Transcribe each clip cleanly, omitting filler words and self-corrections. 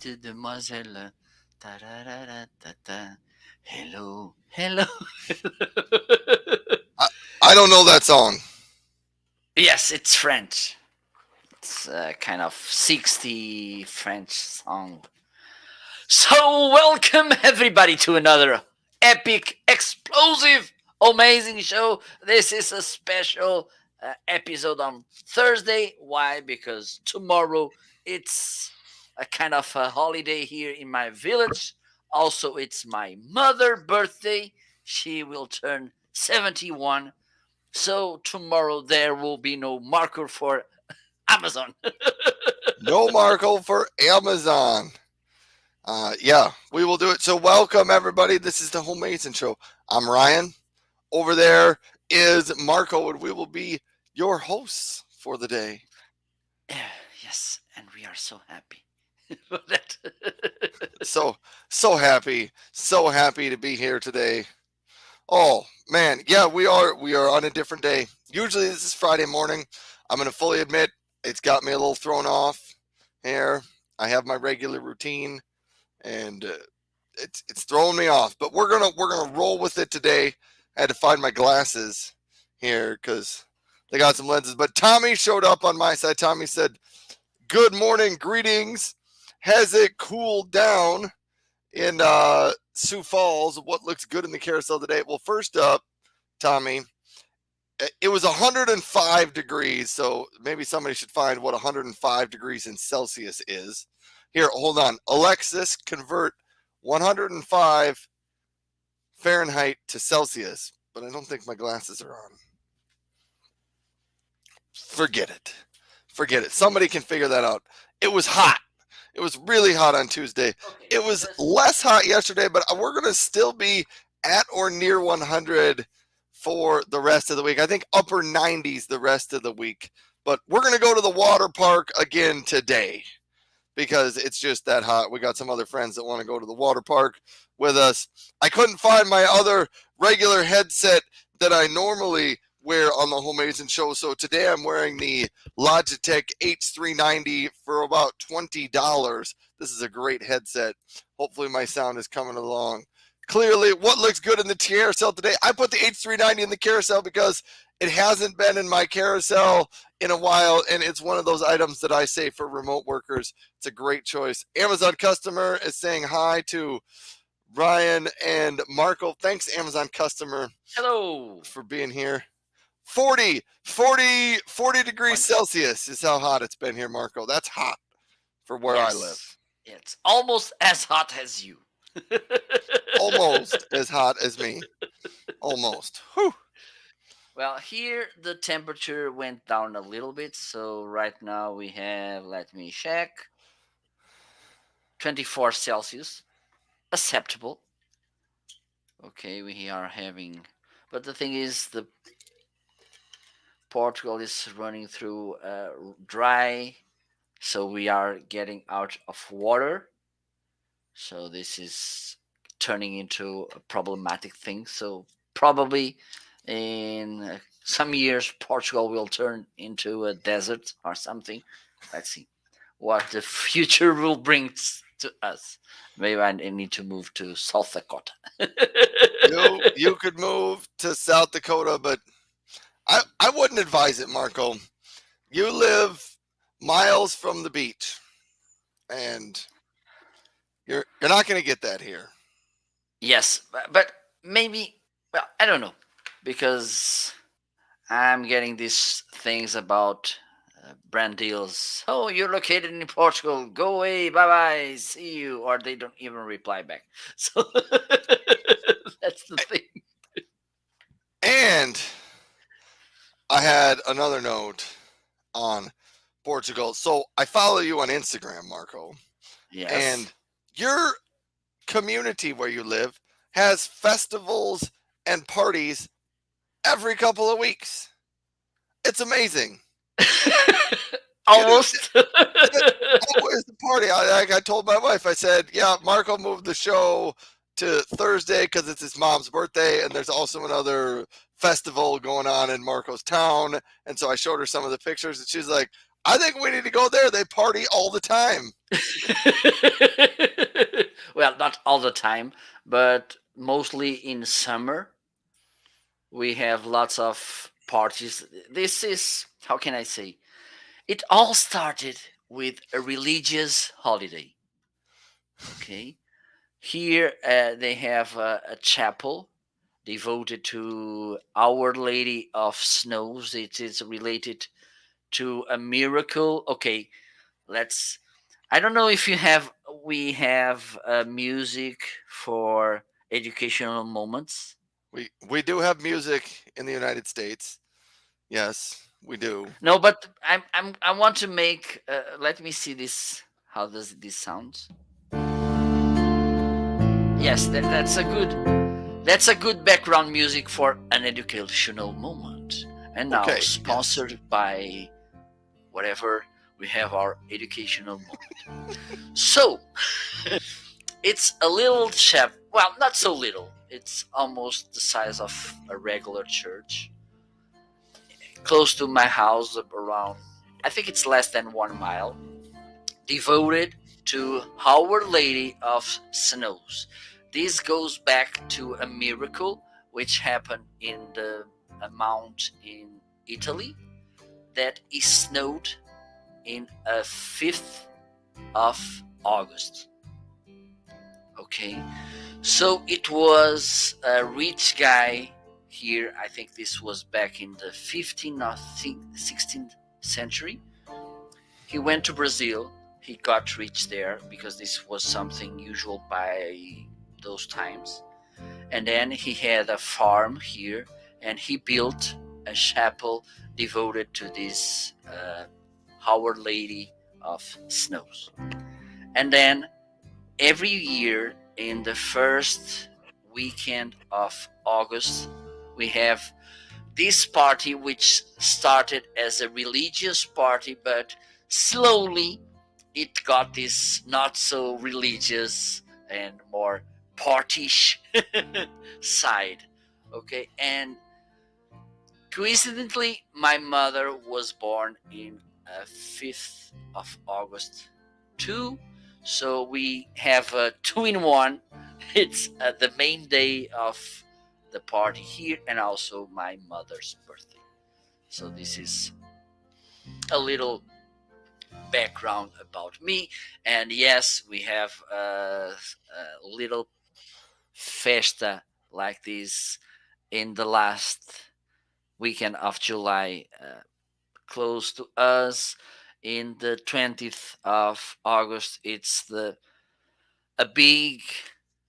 petite demoiselle. Ta-ra-ra-ra-ta-ta. Hello, hello. I, I don't know that song. Yes, it's French. It's a kind of 60 French song. So, welcome everybody to another epic, explosive, amazing show. This is a special episode on Thursday. Why? Because tomorrow it's a kind of a holiday here in my village. Also, it's my mother's birthday. She will turn 71. So, tomorrow there will be no marker for Amazon. No Marco for Amazon. Yeah, we will do it. So, welcome everybody. This is the Homeazin Show. I'm Ryan. Over there is Marco, and we will be your hosts for the day. Yes, and we are so happy for that. So happy to be here today. Oh man, yeah, we are on a different day. Usually this is Friday morning. I'm gonna fully admit it's got me a little thrown off here. I have my regular routine, and it's throwing me off. But we're gonna roll with it today. I had to find my glasses here because they got some lenses. But Tommy showed up on my side. Tommy said, "Good morning, greetings. Has it cooled down in Sioux Falls? What looks good in the carousel today?" Well, first up, Tommy, it was 105 degrees. So maybe somebody should find what 105 degrees in Celsius is. Here, hold on. Alexis, convert 105 Fahrenheit to Celsius. But I don't think my glasses are on. Forget it. Forget it. Somebody can figure that out. It was hot. It was really hot on Tuesday. Okay, It was less hot yesterday, but we're going to still be at or near 100 for the rest of the week. I think upper 90s the rest of the week. But we're going to go to the water park again today because it's just that hot. We got some other friends that want to go to the water park with us. I couldn't find my other regular headset that I normally wear on the Homeazin Show. So today I'm wearing the Logitech H390 for about $20. This is a great headset. Hopefully my sound is coming along clearly. What looks good in the carousel today? I put the H390 in the carousel because it hasn't been in my carousel in a while, and it's one of those items that I say for remote workers. It's a great choice. Amazon customer is saying hi to Ryan and Marco. Thanks, Amazon customer, hello. for being here. 40 degrees Celsius is how hot it's been here, Marco. That's hot for where I live. It's almost as hot as you. Almost as hot as me. Almost. Whew. Well, here the temperature went down a little bit. So right now we have, let me check, 24 Celsius. Acceptable. Okay, we are having. But the thing is, the Portugal is running through dry, so we are getting out of water. So this is turning into a problematic thing. So probably in some years, Portugal will turn into a desert or something. Let's see what the future will bring to us. Maybe I need to move to South Dakota. You could move to South Dakota, but I wouldn't advise it, Marco. You live miles from the beach, and you're not going to get that here. Yes, but maybe, well, I don't know, because I'm getting these things about brand deals. Oh, you're located in Portugal. Go away. Bye bye. See you. Or they don't even reply back. So that's the thing. And I had another note on Portugal. So I follow you on Instagram, Marco. Yes. And your community where you live has festivals and parties every couple of weeks. It's amazing. Almost. Always the party. I told my wife, I said, yeah, Marco moved the show to Thursday because it's his mom's birthday, and there's also another festival going on in Marco's town. And so I showed her some of the pictures, and she's like, I think we need to go there. They party all the time. Well, not all the time, but mostly in summer. We have lots of parties. This is, how can I say? It all started with a religious holiday. Okay. Here they have a chapel devoted to Our Lady of Snows. It is related to a miracle. Okay, let's. I don't know if you have. We have music for educational moments. We do have music in the United States. Yes, we do. No, but I want to make. Let me see this. How does this sound? Yes, that's a good. That's a good background music for an educational moment. And now, Okay. sponsored Yes. by whatever, we have our educational moment. So, it's a little chap. Well, not so little. It's almost the size of a regular church. Close to my house, around, I think it's less than 1 mile. Devoted to Our Lady of Snows. This goes back to a miracle which happened in the a mount in Italy that is snowed in a 5th of August. Okay, so it was a rich guy here. I think this was back in the 15th or 16th century. He went to Brazil. He got rich there because this was something usual by those times. And then he had a farm here, and he built a chapel devoted to this Our Lady of Snows. And then every year in the first weekend of August, we have this party, which started as a religious party, but slowly it got this not so religious and more partish side. Okay, and coincidentally, my mother was born in 5th of August too. So we have a two in one. It's the main day of the party here and also my mother's birthday. So this is a little background about me. And yes, we have a little festa like this in the last weekend of July, close to us. In the 20th of August, it's the a big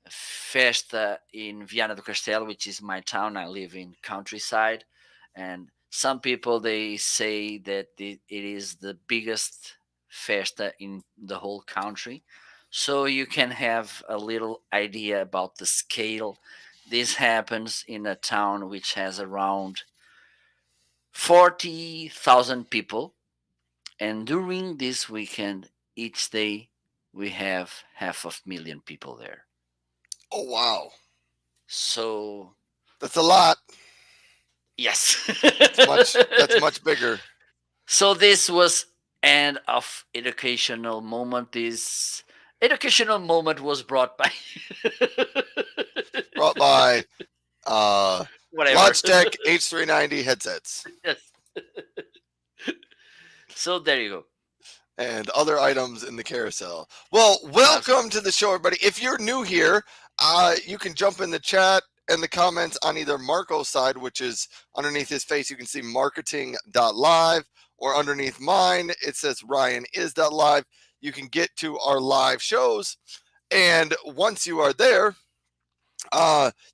festa in Viana do Castelo, which is my town. I live in countryside, and some people they say that it is the biggest festa in the whole country. So you can have a little idea about the scale. This happens in a town which has around 40,000 people, and during this weekend, each day we have half of million people there. Oh wow, So that's a lot. yes. That's much bigger. So this was end of educational moment. This educational moment was brought by Brought by whatever. Logitech H390 headsets Yes. So there you go. and other items in the carousel. Well, welcome to the show, everybody. If you're new here, you can jump in the chat and the comments on either Marco's side, which is underneath his face. You can see marketing.live, or underneath mine, it says Ryan is.live. You can get to our live shows. And once you are there,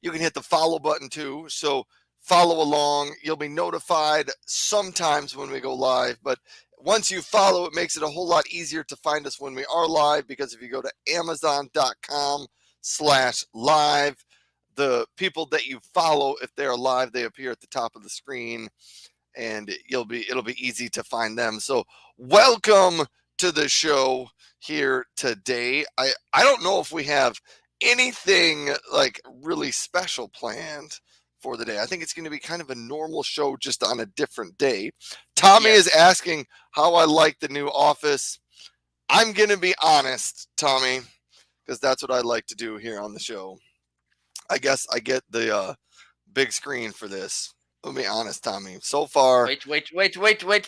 you can hit the follow button too. So follow along. You'll be notified sometimes when we go live, but once you follow, it makes it a whole lot easier to find us when we are live, because if you go to amazon.com/live, the people that you follow, if they're live, they appear at the top of the screen, and it'll be easy to find them. So welcome to the show here today. I don't know if we have anything like really special planned for the day. I think it's going to be kind of a normal show just on a different day. Tommy is Yes. asking how I like the new office. I'm going to be honest, Tommy, because that's what I like to do here on the show. I guess I get the big screen for this. Let me be honest, Tommy. So far, Wait,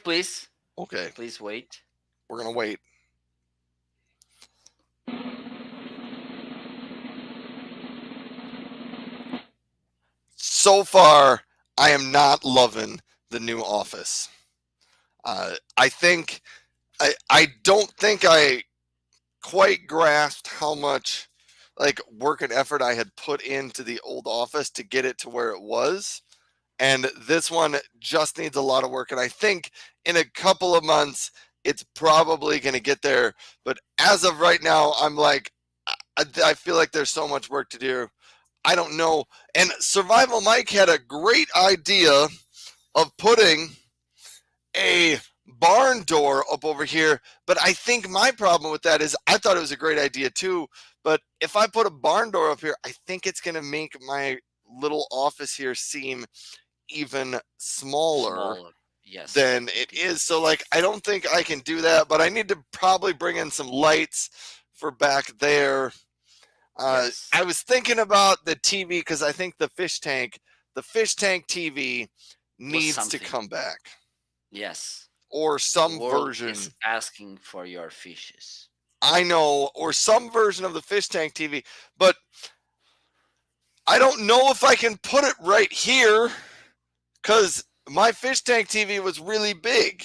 please. okay, Please wait. we're going to wait. So far, I am not loving the new office. I think I don't think I quite grasped how much like work and effort I had put into the old office to get it to where it was. And this one just needs a lot of work. And I think in a couple of months, it's probably going to get there. But as of right now, I'm like, I feel like there's so much work to do. I don't know. And Survival Mike had a great idea of putting a barn door up over here, but I think my problem with that is I thought it was a great idea too, but if I put a barn door up here, I think it's going to make my little office here seem even smaller Smaller. Yes, than it indeed. is. So like I don't think I can do that, but I need to probably bring in some lights for back there. Yes. I was thinking about the TV because I think the fish tank TV Was needs to something. come back, Yes. or The some world is version. asking for your fishes. I know, or some version of the fish tank TV, but I don't know if I can put it right here because my fish tank TV was really big,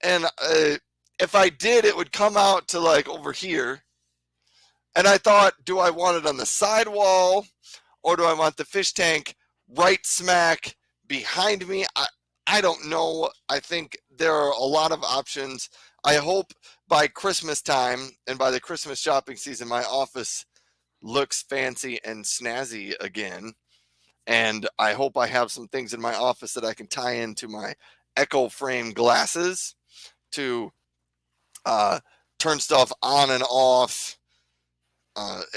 and if I did, it would come out to like over here. And I thought, do I want it on the sidewall, or do I want the fish tank right smack behind me? I don't know. I think there are a lot of options. I hope by Christmas time and by the Christmas shopping season, my office looks fancy and snazzy again. And I hope I have some things in my office that I can tie into my Echo frame glasses to uh, turn stuff on and off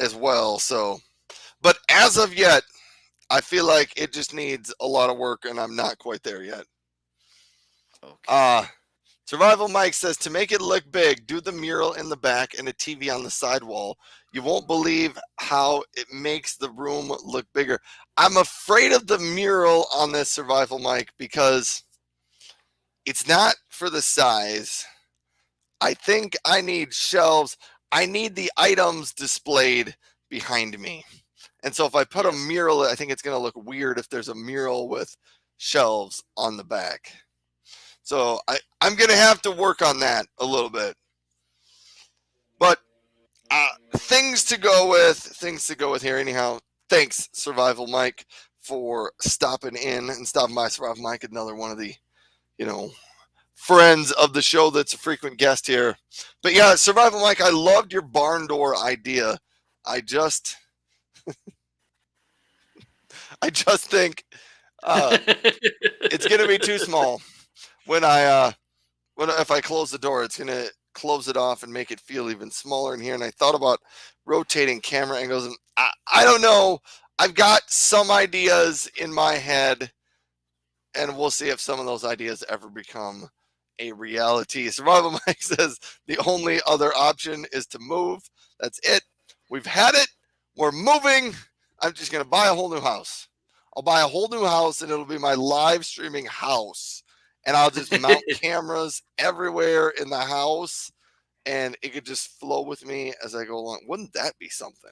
as well. So, but as of yet, I feel like it just needs a lot of work, and I'm not quite there yet. Okay. Uh, Survival Mike says to make it look big, do the mural in the back and a TV on the side wall. You won't believe how it makes the room look bigger. I'm afraid of the mural on this Survival Mike because it's not for the size. I think I need shelves. I need the items displayed behind me. And so if I put a Yes. mural, I think it's going to look weird if there's a mural with shelves on the back. So I'm going to have to work on that a little bit. But things to go with here. Anyhow, thanks, Survival Mike, for stopping in and stopping by. Survival Mike, another one of the, you know, friends of the show that's a frequent guest here. But yeah, Survival Mike, I loved your barn door idea. I just, I just think it's going to be too small when if I close the door, it's gonna close it off and make it feel even smaller in here. And I thought about rotating camera angles, and I don't know. I've got some ideas in my head, and we'll see if some of those ideas ever become a reality. Survival Mike says the only other option is to move. That's it. We've had it. We're moving. I'm just gonna buy a whole new house. I'll buy a whole new house, and it'll be my live streaming house, and I'll just mount cameras everywhere in the house, and it could just flow with me as I go along. Wouldn't that be something?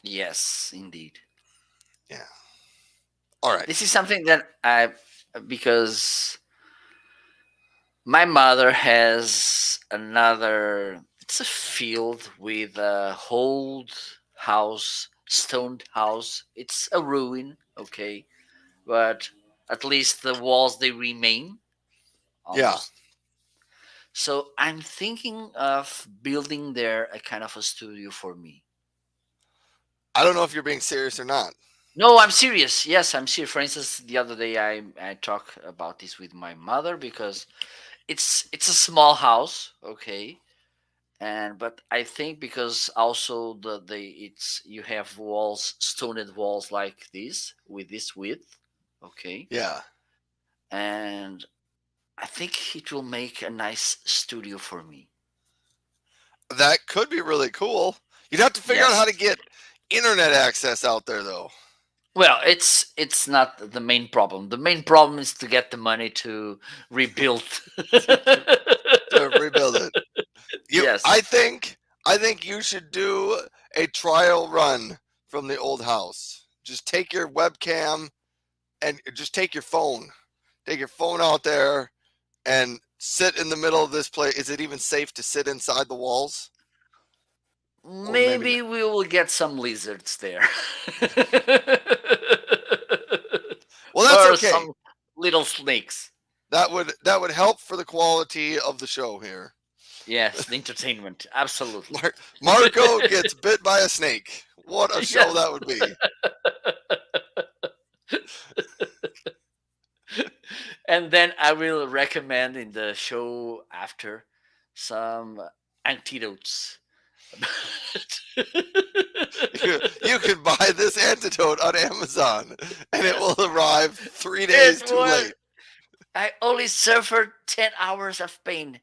Yes, indeed. Yeah. All right. This is something that because my mother has another, it's a field with a old house, stoned house. It's a ruin, okay, but at least the walls they remain Yeah. almost. So I'm thinking of building there a kind of a studio for me. I don't know if you're being serious or not. No, I'm serious. Yes, I'm serious. For instance, the other day I talked about this with my mother because it's a small house, okay, and but I think because also the it's you have walls, stoned walls like this with this width, okay, Yeah, and I think it will make a nice studio for me. that could be really cool. You'd have to figure out how Yes. to get internet access out there, though. Well, it's not the main problem. The main problem is to get the money to rebuild. To rebuild it. Yes. I think you should do a trial run from the old house. Just take your webcam and just take your phone. Take your phone out there and sit in the middle of this place. Is it even safe to sit inside the walls? Or maybe not. Maybe we will get some lizards there. Well, that's Or okay. some little snakes. That would help for the quality of the show here. Yes, the entertainment. Absolutely. Marco gets bit by a snake. What a show Yes. that would be. And then I will recommend in the show after some antidotes. You can buy this antidote on Amazon and it will arrive 3 days It too was. late. I only suffered 10 hours of pain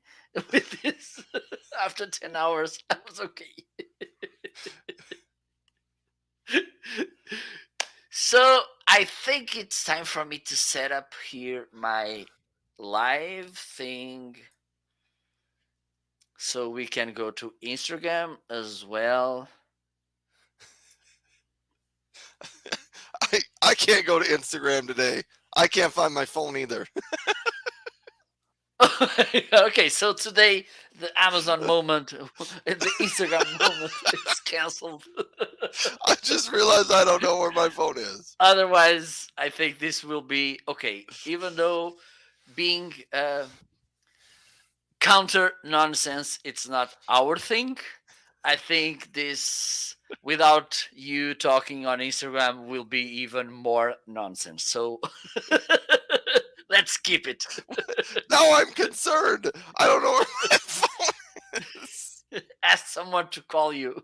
with this. After 10 hours, I was okay. So I think it's time for me to set up here my live thing so we can go to Instagram as well. I can't go to Instagram today. I can't find my phone either. Okay, so today the Amazon moment, the Instagram moment is canceled. I just realized I don't know where my phone is. Otherwise, I think this will be okay. Even though being counter nonsense, it's not our thing. I think this, without you talking on Instagram, will be even more nonsense. So let's keep it. Now I'm concerned. I don't know where my phone is. Ask someone to call you.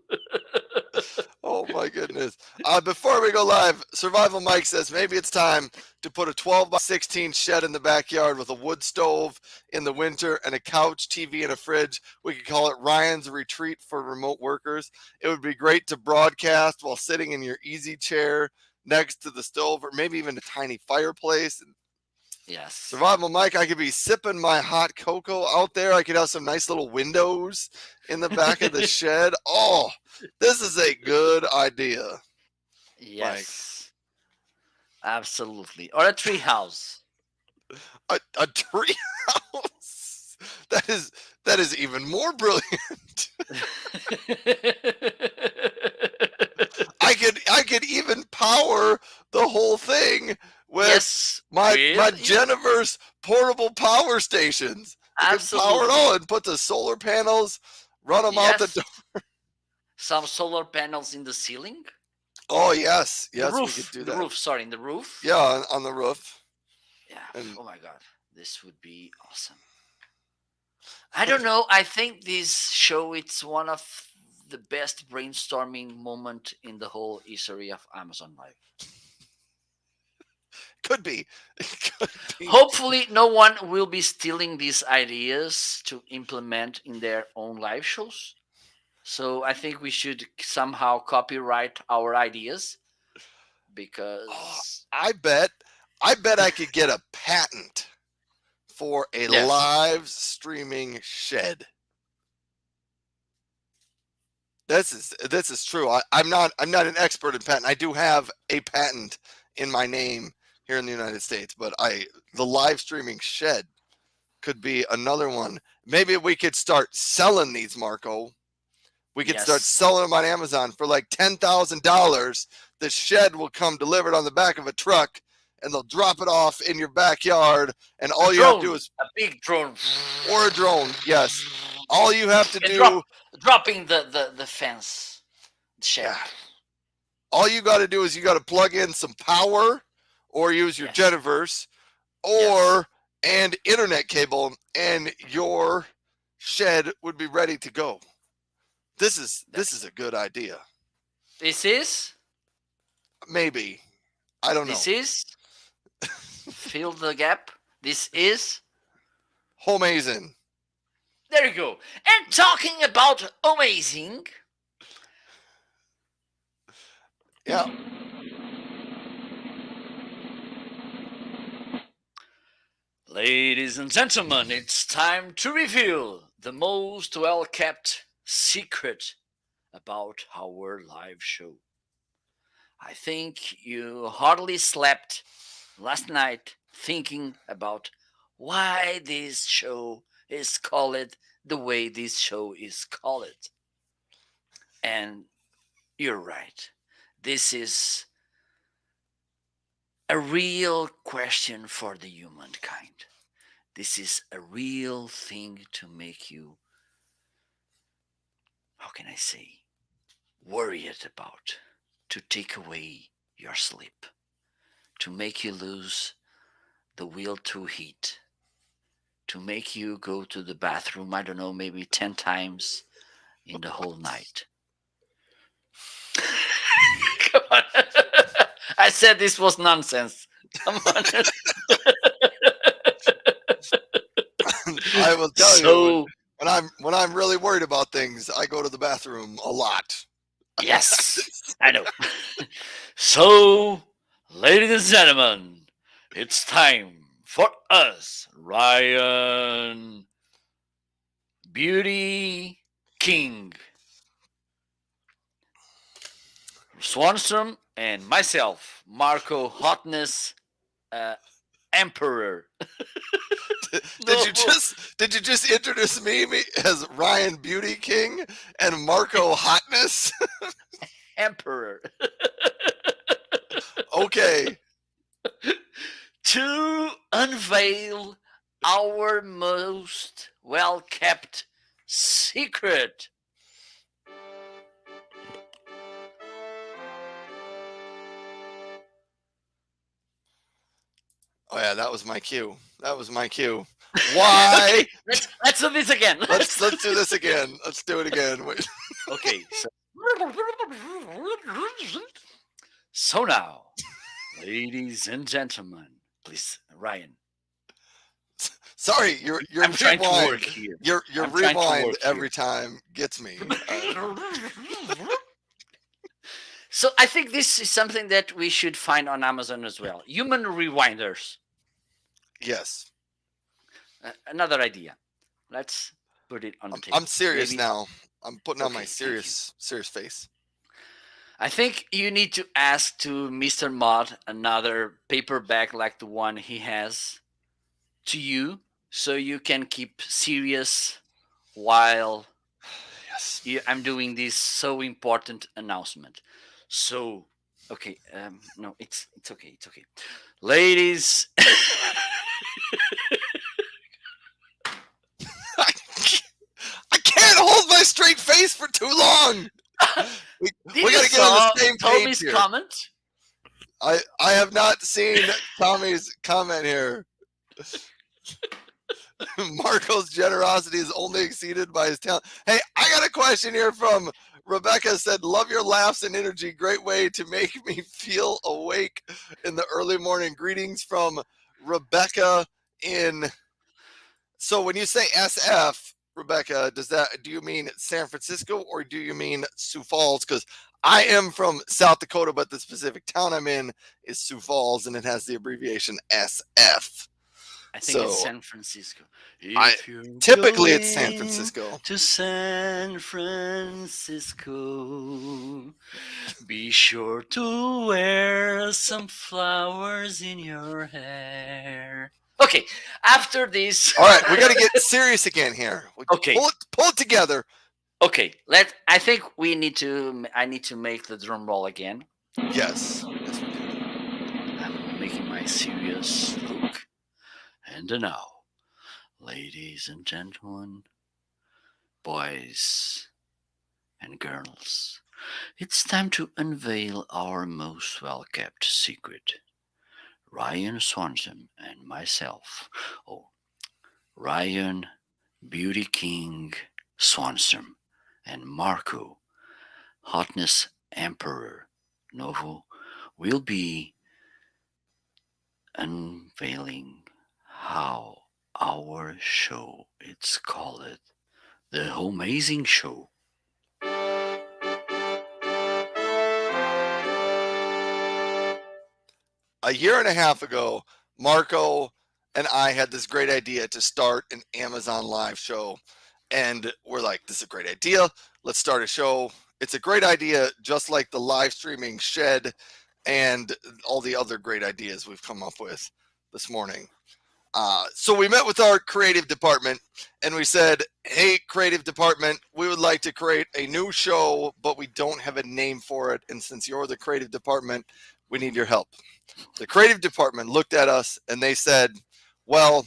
Oh my goodness. Before we go live, Survival Mike says maybe it's time to put a 12 by 16 shed in the backyard with a wood stove in the winter and a couch, TV, and a fridge. We could call it Ryan's Retreat for remote workers. It would be great to broadcast while sitting in your easy chair next to the stove or maybe even a tiny fireplace. Yes. Survival Mike, I could be sipping my hot cocoa out there. I could have some nice little windows in the back of the shed. Oh, this is a good idea. Yes. Absolutely. Or a tree house. A tree house. That is even more brilliant. I could even power the whole thing with Yes. my With Geniverse portable power stations. I could power it absolutely. all and put the solar panels, run them out the Yes. door. Some solar panels in the ceiling. Oh yes, The yes, we roof. could do The that. roof. Sorry, in the roof. Yeah, on the roof. Yeah. And Oh my god. This would be awesome. I don't know. I think this show it's one of the best brainstorming moment in the whole history of Amazon Live. could be, it could be. Hopefully, no one will be stealing these ideas to implement in their own live shows. So I think we should somehow copyright our ideas Oh, because I bet I could get a patent for a yes, live streaming shed. This is true. I'm not an expert in patent. I do have a patent in my name here in the United States, but the live streaming shed could be another one. Maybe we could start selling these, Marco. We could start yes, selling them on Amazon for like $10,000. The shed will come delivered on the back of a truck, and they'll drop it off in your backyard. And a all you have to do drone, is, a big drone, or a drone, yes. All you have to and do, dropping the fence, the shed. yeah. All you got to do is you got to plug in some power, or use your Yes. Geniverse, or and internet cable, and your shed would be ready to go. This is a good idea. This is Maybe. I don't know. this is fill the gap. This is Homeazin. there you go. And talking about amazing. Yeah. Ladies and gentlemen, it's time to reveal the most well kept secret about our live show. I think you hardly slept last night thinking about why this show is called the way this show is called. And you're right. This is a real question for the humankind. This is a real thing to make you, how can I say, worried about, to take away your sleep, to make you lose the will to eat, to make you go to the bathroom, I don't know, maybe 10 times in the whole night. Come on. I said this was nonsense. Come on. I will tell you So, when I'm really worried about things, I go to the bathroom a lot. yes, I know. So, ladies and gentlemen, it's time for us, Ryan Beauty King, Swanstrom, and myself, Marco Hotness Emperor. Did you just introduce me as Ryan Beauty King and Marco Hotness? Emperor. Okay. To unveil our most well kept secret. Oh yeah, that was my cue. That was my cue. Why? Okay, let's do this again. Let's do this again. Let's do it again. Wait. Okay, so now, ladies and gentlemen, please, Ryan. Sorry, your I'm trying to rewind. work here. Your I'm trying to rewind work every here. time gets me. So I think this is something that we should find on Amazon as well. Human rewinders. Yes. Another idea. Let's put it on the table. I'm serious Maybe- now. I'm putting on Okay, my thank you. serious face. I think you need to ask to Mr. Mod another paper bag like the one he has to you, so you can keep serious while Yes. I'm doing this so important announcement. So, okay, no, it's okay, it's okay, ladies. I can't hold my straight face for too long. We gotta get on the same page Tommy's here. comment. I have not seen Tommy's comment here. Marco's generosity is only exceeded by his talent. Hey, I got a question here from Rebecca. Said, "Love your laughs and energy. Great way to make me feel awake in the early morning." Greetings from Rebecca in. So when you say SF, Rebecca, do you mean San Francisco or do you mean Sioux Falls? Because I am from South Dakota, but the specific town I'm in is Sioux Falls, and it has the abbreviation SF. I think it's San Francisco. Typically, it's San Francisco. To San Francisco, be sure to wear some flowers in your hair. Okay, after this. All right, we got to get serious again here. Okay. Pull it together. Okay, I think I need to make the drum roll again. Yes. I'm making my serious look. And now, ladies and gentlemen, boys and girls, it's time to unveil our most well-kept secret. Ryan Swanson and myself. Oh, Ryan Beauty King Swanson and Marco, Hotness Emperor Novo, will be unveiling how our show, it's called the Homeazin Show. A year and a half ago, Marco and I had this great idea to start an Amazon live show. And we're like, this is a great idea. Let's start a show. It's a great idea, just like the live streaming shed and all the other great ideas we've come up with this morning. So we met with our creative department and we said, hey, creative department, we would like to create a new show, but we don't have a name for it. And since you're the creative department, we need your help. The creative department looked at us and they said, well,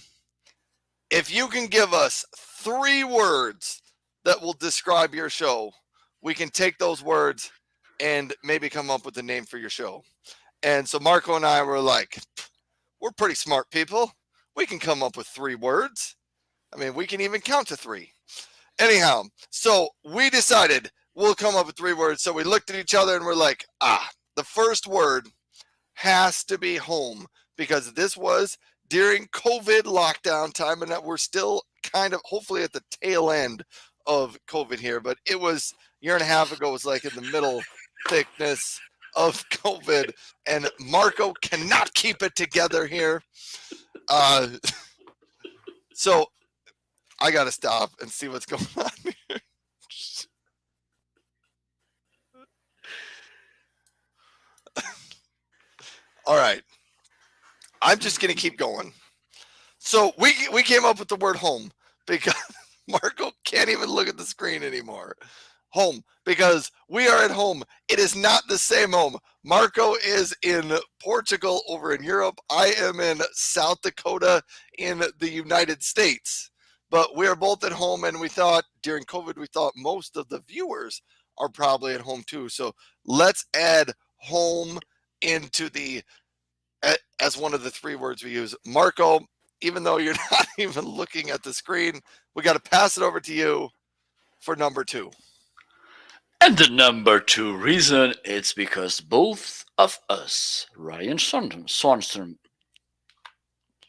if you can give us 3 words that will describe your show, we can take those words and maybe come up with a name for your show. And so Marco and I were like, we're pretty smart people. We can come up with 3 words. I mean, we can even count to 3. Anyhow, so we decided we'll come up with 3 words. So we looked at each other and we're like, the first word has to be home, because this was during COVID lockdown time and that we're still kind of hopefully at the tail end of COVID here, but it was a year and a half ago. It was like in the middle thickness of COVID, and Marco cannot keep it together here. So I got to stop and see what's going on here. All right. I'm just going to keep going. So we came up with the word home because Marco can't even look at the screen anymore. Home, because we are at home. It is not the same home. Marco is in Portugal over in Europe. I am in South Dakota in the United States. But we are both at home, and we thought during COVID, we thought most of the viewers are probably at home too. So let's add home into the as one of the 3 words we use. Marco, even though you're not even looking at the screen, we got to pass it over to you for number 2. And the number 2 reason, it's because both of us, Ryan Swanstrom,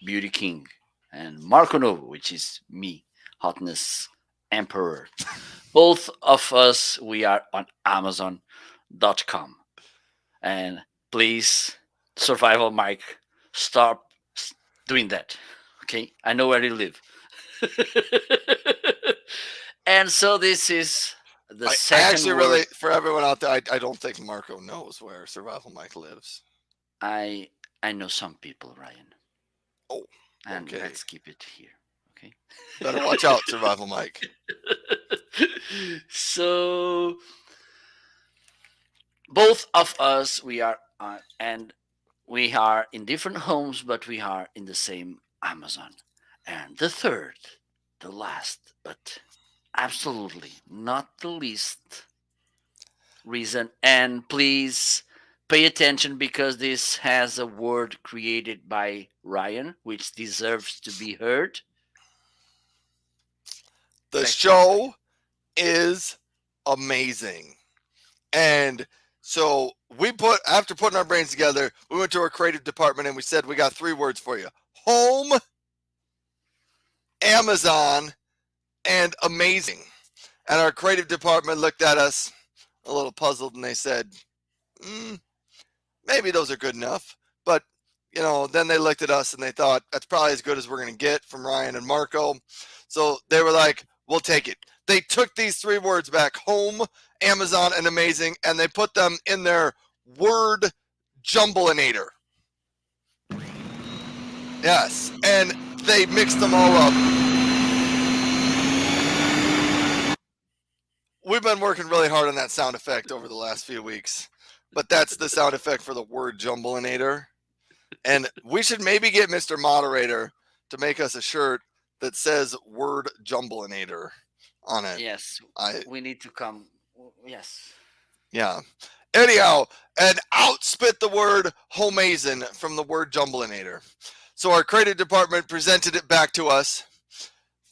Beauty King, and Marco Novo, which is me, Hotness Emperor, both of us, we are on Amazon.com. And please, Survival Mike, stop doing that. Okay, I know where you live. And so this is the I second actually word. really, for everyone out there, I don't think Marco knows where Survival Mike lives. I know some people, Ryan. Oh, And okay. let's keep it here. Okay. Better watch out, Survival Mike. So both of us, we are and we are in different homes, but we are in the same Amazon. And the third, the last, but absolutely not the least reason, and please pay attention because this has a word created by Ryan, which deserves to be heard. The show is amazing. And so after putting our brains together, we went to our creative department and we said, we got 3 words for you: home, Amazon, and amazing. And our creative department looked at us a little puzzled and they said, maybe those are good enough. But, then they looked at us and they thought, that's probably as good as we're going to get from Ryan and Marco. So they were like, we'll take it. They took these 3 words back: home, Amazon, and amazing, and they put them in their word jumbleinator. Yes, and they mixed them all up. We've been working really hard on that sound effect over the last few weeks, but that's the sound effect for the word jumbleinator. And we should maybe get Mr. Moderator to make us a shirt that says word jumbleinator on it. Yes, we need to come. Yes. Yeah. Anyhow, and out spit the word Homeazin from the word jumbleinator. So our creative department presented it back to us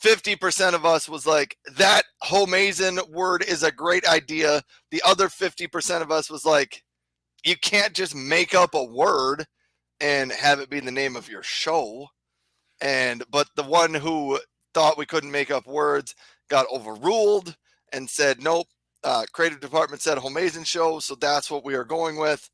50% of us was like, that Homeazin word is a great idea. The other 50% of us was like, you can't just make up a word and have it be the name of your show. But the one who thought we couldn't make up words got overruled and said, nope. Creative department said Homeazin Show, so that's what we are going with.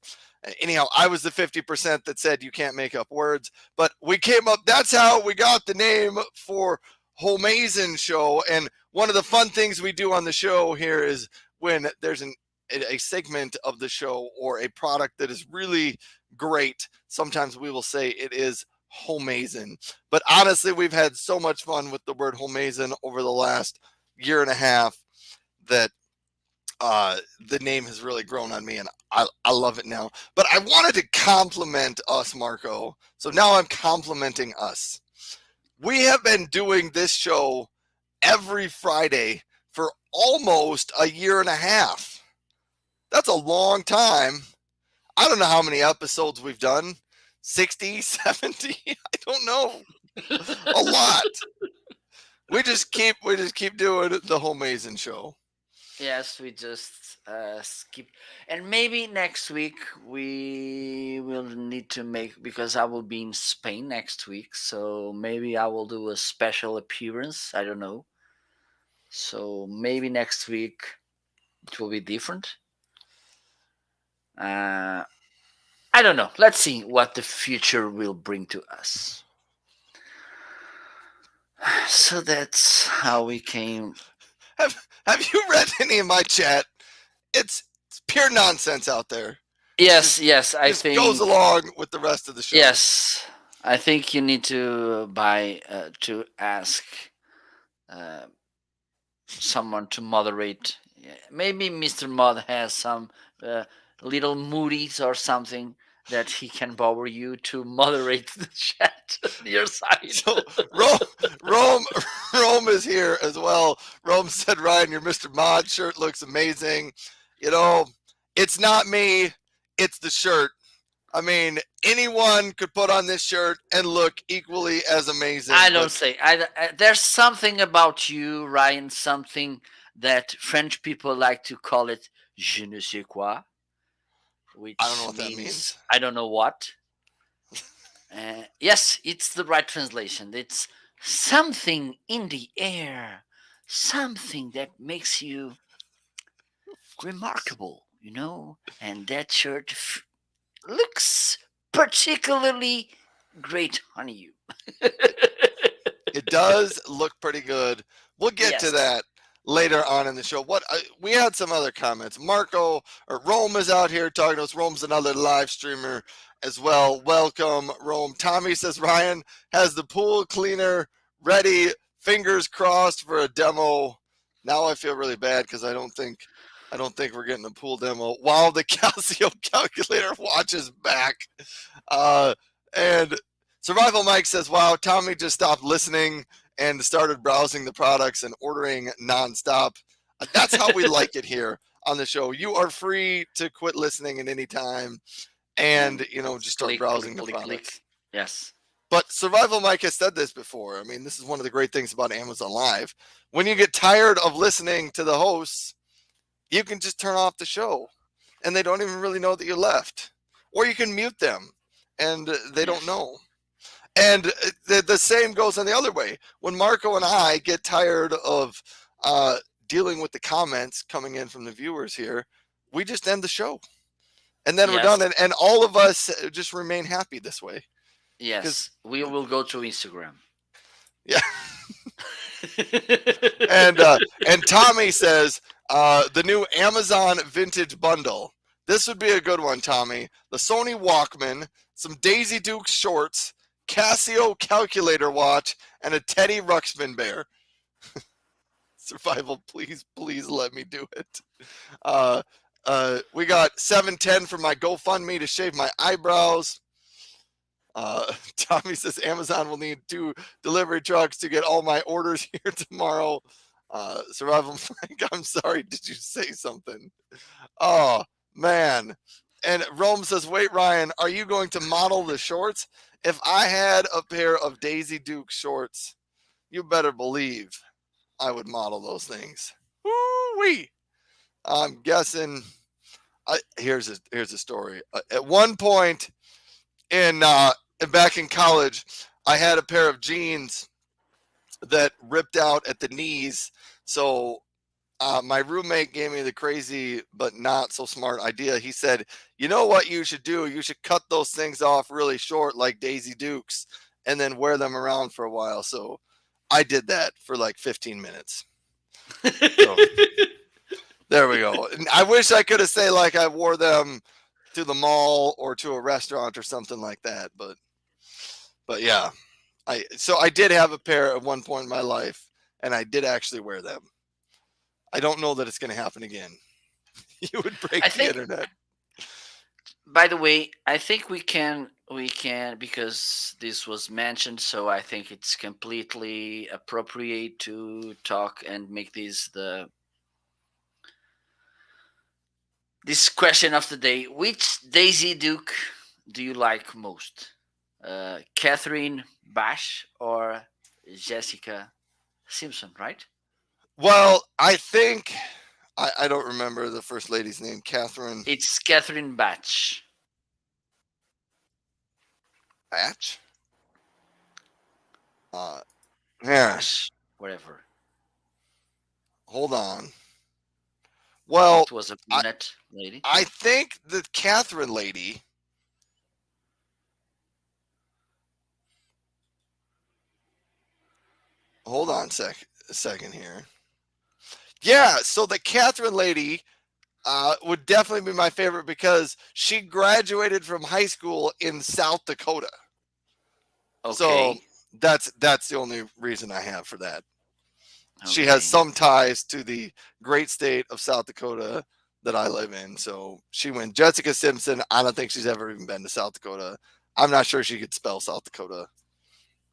Anyhow, I was the 50% that said you can't make up words, but we came up. That's how we got the name for Homeazin Show. And one of the fun things we do on the show here is when there's a segment of the show or a product that is really great, sometimes we will say it is Homeazin. But honestly, we've had so much fun with the word Homeazin over the last year and a half that the name has really grown on me, and I love it now. But I wanted to compliment us, Marco. So now I'm complimenting us. We have been doing this show every Friday for almost a year and a half. That's a long time. I don't know how many episodes we've done. 60, 70? I don't know. A lot. We just keep doing the Homeazin Show. Yes, we just skip, and maybe next week we will need to make, because I will be in Spain next week, so maybe I will do a special appearance. I don't know. So maybe next week it will be different. I don't know. Let's see what the future will bring to us. So that's how we came. Have you read any of my chat? It's pure nonsense out there. Yes, yes, I Just think goes along with the rest of the show. Yes, I think you need to to ask someone to moderate. Maybe Mr. Mod has some little moodies or something that he can borrow you to moderate the chat on your side. So Rome is here as well. Rome said, Ryan, your Mr. Mod shirt looks amazing. You know, it's not me, it's the shirt. I mean, anyone could put on this shirt and look equally as amazing. I don't say. There's something about you, Ryan, something that French people like to call it je ne sais quoi, which I don't know what that means. I don't know what. Yes, it's the right translation. It's something in the air, something that makes you remarkable, you know? And that shirt looks particularly great on you. It does look pretty good. We'll get to Yes. that later on in the show. We had some other comments. Marco or Rome is out here talking to us. Rome's another live streamer as well. Welcome, Rome. Tommy says Ryan has the pool cleaner ready. Fingers crossed for a demo. Now I feel really bad because I don't think we're getting a pool demo. Wow, the Calcio calculator watch is back. And Survival Mike says, wow, Tommy just stopped listening and started browsing the products and ordering nonstop. That's how we like it here on the show. You are free to quit listening at any time and, just start browsing the products. Yes. But Survival Mike has said this before. I mean, this is one of the great things about Amazon Live. When you get tired of listening to the hosts, you can just turn off the show and they don't even really know that you left. Or you can mute them and they don't know. And the same goes on the other way. When Marco and I get tired of dealing with the comments coming in from the viewers here, we just end the show. And then we're done. And all of us just remain happy this way. Yes. We will go to Instagram. Yeah. And Tommy says, the new Amazon vintage bundle. This would be a good one, Tommy. The Sony Walkman, some Daisy Dukes shorts, Casio calculator watch, and a Teddy Ruxpin bear. Survival, please let me do it. We got $7.10 for my GoFundMe to shave my eyebrows. Tommy says Amazon will need 2 delivery trucks to get all my orders here tomorrow. Survival Frank, I'm sorry, did you say something? Oh, man. And Rome says, wait, Ryan, are you going to model the shorts? If I had a pair of Daisy Duke shorts, you better believe I would model those things. Woo-wee. I'm guessing. Here's a story. At one point back in college, I had a pair of jeans that ripped out at the knees. So my roommate gave me the crazy but not so smart idea. He said, "You know what you should do? You should cut those things off really short, like Daisy Dukes, and then wear them around for a while." So I did that for like 15 minutes. So there we go. And I wish I could have said like I wore them to the mall or to a restaurant or something like that, but yeah. I did have a pair at one point in my life, and I did actually wear them. I don't know that it's going to happen again. You would I break the think, internet. by the way, I think we can because this was mentioned, so I think it's completely appropriate to talk and make this question of the day. Which Daisy Duke do you like most? Catherine Bash or Jessica Simpson, right? Well, I think I don't remember the first lady's name. Catherine It's Catherine Batch. Batch. Uh, here, Bash, whatever. hold on. Well, It was a I brunette lady. I think the Catherine lady. Hold on a second here. Yeah, so the Catherine lady would definitely be my favorite because she graduated from high school in South Dakota. So Okay. that's the only reason I have for that. She has Okay. some ties to the great state of South Dakota that I live in. So she went Jessica Simpson. I don't think she's ever even been to South Dakota. I'm not sure she could spell South Dakota.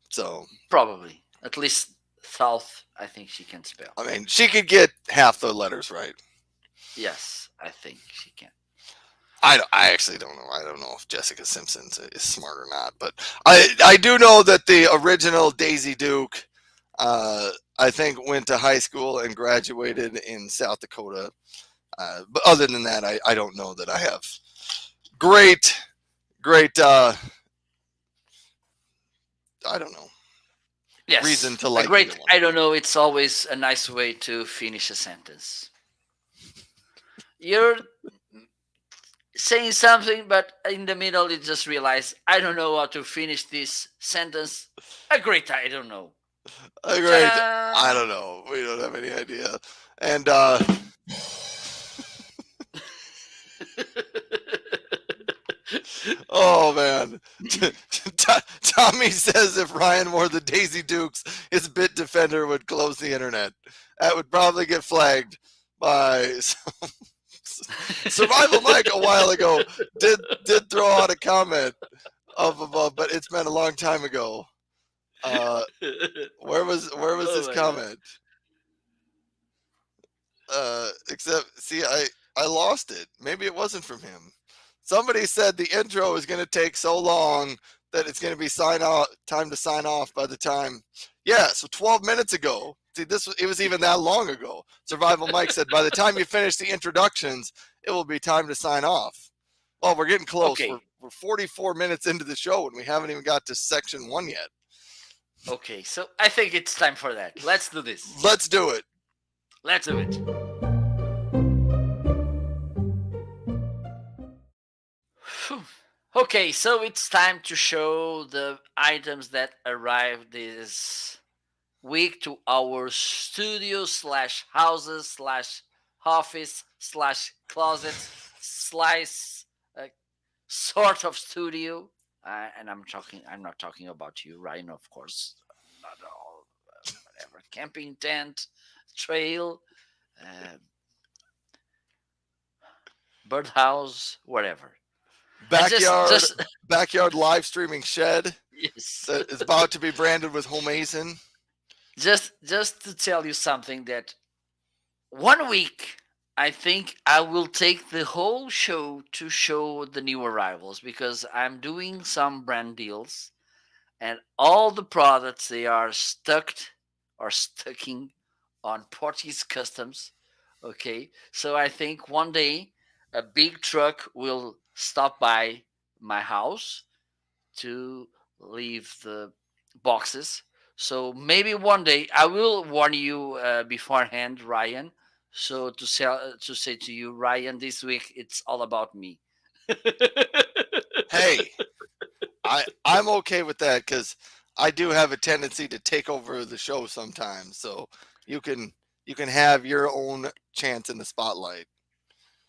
So Probably. At least South, I think she can spell. I mean, she could get half the letters right. Yes, I think she can. I actually don't know. I don't know if Jessica Simpson is smart or not, but I do know that the original Daisy Duke, I think, went to high school and graduated in South Dakota. But other than that, I don't know that I have great, great, I don't know, reason Yes. to A like either great, one. I don't know, it's always a nice way to finish a sentence. You're saying something, but in the middle, you just realize, I don't know how to finish this sentence. A great, I don't know. Great, I Ta-da! don't know. We don't have any idea. And oh man, Tommy says if Ryan wore the Daisy Dukes, his bit defender would close the internet. That would probably get flagged by Survival Mike a while ago. Did throw out a comment of above, but it's been a long time ago. Where was Oh his my god. comment? Except see, I lost it. Maybe it wasn't from him. Somebody said the intro is going to take so long that it's going to be time to sign off by the time. Yeah, so 12 minutes ago. See, it was even that long ago. Survival Mike said by the time you finish the introductions, it will be time to sign off. Well, we're getting close. We're Okay. we're 44 minutes into the show and we haven't even got to section 1 yet. Okay. So I think it's time for that. Let's do this. Let's do it. Let's do it. Phew. Okay, so it's time to show the items that arrived this week to our studio slash houses slash office slash closets slice sort of studio. And I'm not talking about you, Ryan, of course. Not all, whatever. Camping tent, trail, uh, birdhouse, whatever. And Backyard just backyard live streaming shed yes, that is about to be branded with Homeazin. just to tell you something that 1 week I think I will take the whole show to show the new arrivals because I'm doing some brand deals and all the products they are stuck are stucking on Portuguese customs. Okay, so I think one day a big truck will stop by my house to leave the boxes. So maybe one day I will warn you beforehand, Ryan. So to say to you, Ryan, this week it's all about me. Hey, I'm okay with that because I do have a tendency to take over the show sometimes. So you can you can have your own chance in the spotlight.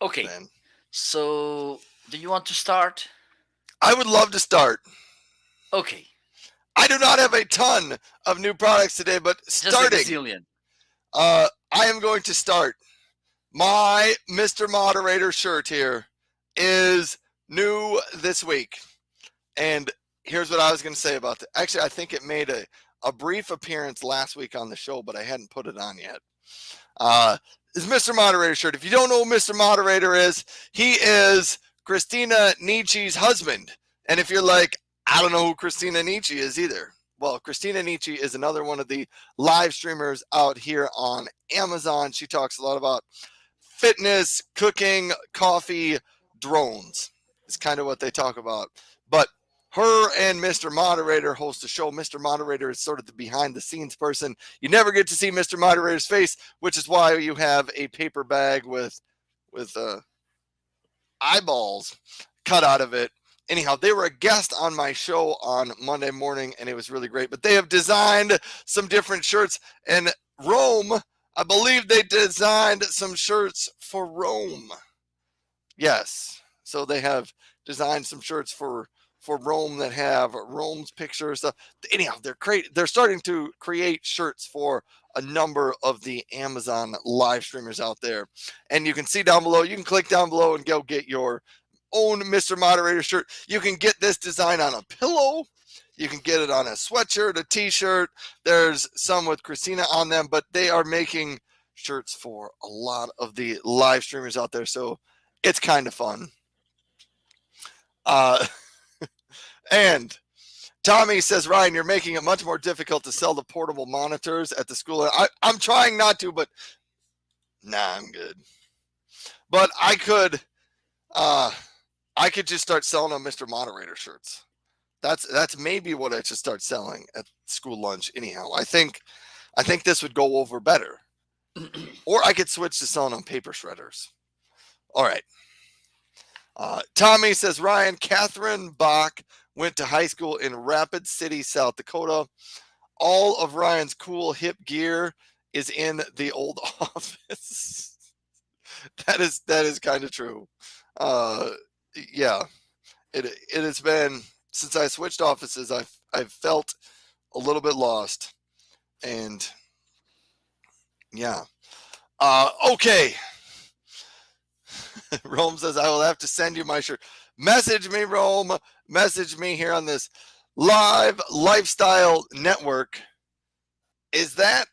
Okay, Then so do you want to start? I would love to start. Okay, I do not have a ton of new products today, but just a starting, gazillion. I am going to start. My Mr. Moderator shirt here is new this week. And here's what I was going to say about that. Actually, I think it made a brief appearance last week on the show, but I hadn't put it on yet. Is Mr. Moderator shirt. If you don't know who Mr. Moderator is, he is Christina Nietzsche's husband. And if you're like, I don't know who Christina Nietzsche is either. Well, Christina Nietzsche is another one of the live streamers out here on Amazon. She talks a lot about fitness, cooking, coffee, drones. It's kind of what they talk about. But her and Mr. Moderator host a show. Mr. Moderator is sort of the behind the scenes person. You never get to see Mr. Moderator's face, which is why you have a paper bag with eyeballs cut out of it. Anyhow, they were a guest on my show on Monday morning, and it was really great. But they have designed some different shirts. And Rome, I believe they designed some shirts for Rome. Yes. So they have designed some shirts for Rome that have Rome's pictures. Anyhow, they're starting to create shirts for a number of the Amazon live streamers out there. And you can see down below, you can click down below and go get your own Mr. Moderator shirt. You can get this design on a pillow. You can get it on a sweatshirt, a t-shirt. There's some with Christina on them, but they are making shirts for a lot of the live streamers out there. So it's kind of fun. And Tommy says, Ryan, you're making it much more difficult to sell the portable monitors at the school. I'm trying not to, but nah, I'm good. But I could just start selling them Mr. Moderator shirts. That's maybe what I should start selling at school lunch. Anyhow, I think this would go over better. Or I could switch to selling on paper shredders. All right. Tommy says, Ryan, Catherine Bach went to high school in Rapid City, South Dakota. All of Ryan's cool hip gear is in the old office. That is kind of true. Yeah, it has been since I switched offices. I've felt a little bit lost, and yeah. Okay. Rome says, I will have to send you my shirt. Message me, Rome. Message me here on this live lifestyle network. Is that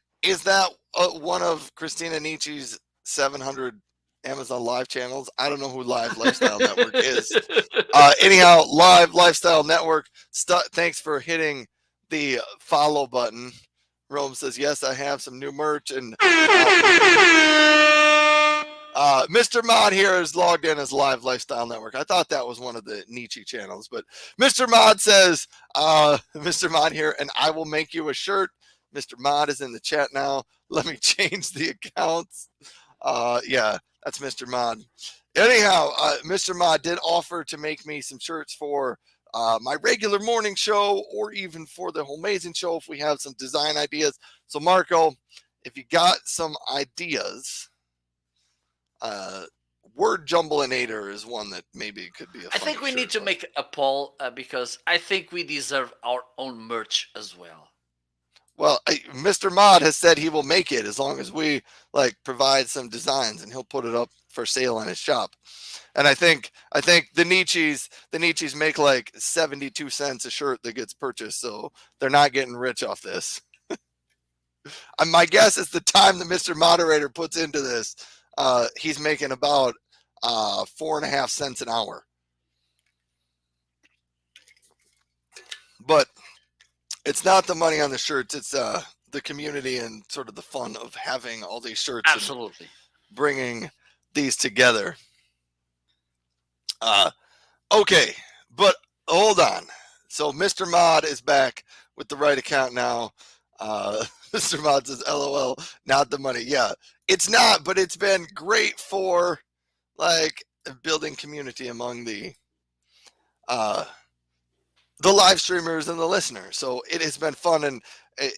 one of Christina Nietzsche's 700 Amazon live channels? I don't know who Live Lifestyle Network is. Anyhow, Live Lifestyle Network. Thanks for hitting the follow button. Rome says, yes, I have some new merch. And Mr. Mod here is logged in as Live Lifestyle Network. I thought that was one of the Nietzsche channels, but Mr. Mod says, Mr. Mod here, and I will make you a shirt. Mr. Mod is in the chat now. Let me change the accounts. Yeah, that's Mr. Mod. Anyhow, Mr. Mod did offer to make me some shirts for my regular morning show or even for the Homeazin Show if we have some design ideas. So, Marco, if you got some ideas, Word Jumbleinator is one that maybe could be a I think we need to make a poll because I think we deserve our own merch as well. Well, Mr. Mod has said he will make it as long as we provide some designs, and he'll put it up for sale on his shop. And I think the Nietzsche's make 72 cents a shirt that gets purchased, so they're not getting rich off this. My guess is the time that Mr. Moderator puts into this, he's making about 4.5 cents an hour. But it's not the money on the shirts. It's the community and sort of the fun of having all these shirts and Absolutely. bringing these together. Uh, okay, but hold on. So Mr. Mod is back with the right account now. Mr. Mod says, "LOL, not the money." Yeah, it's not, but it's been great for like building community among uh, the live streamers and the listeners. So it has been fun, and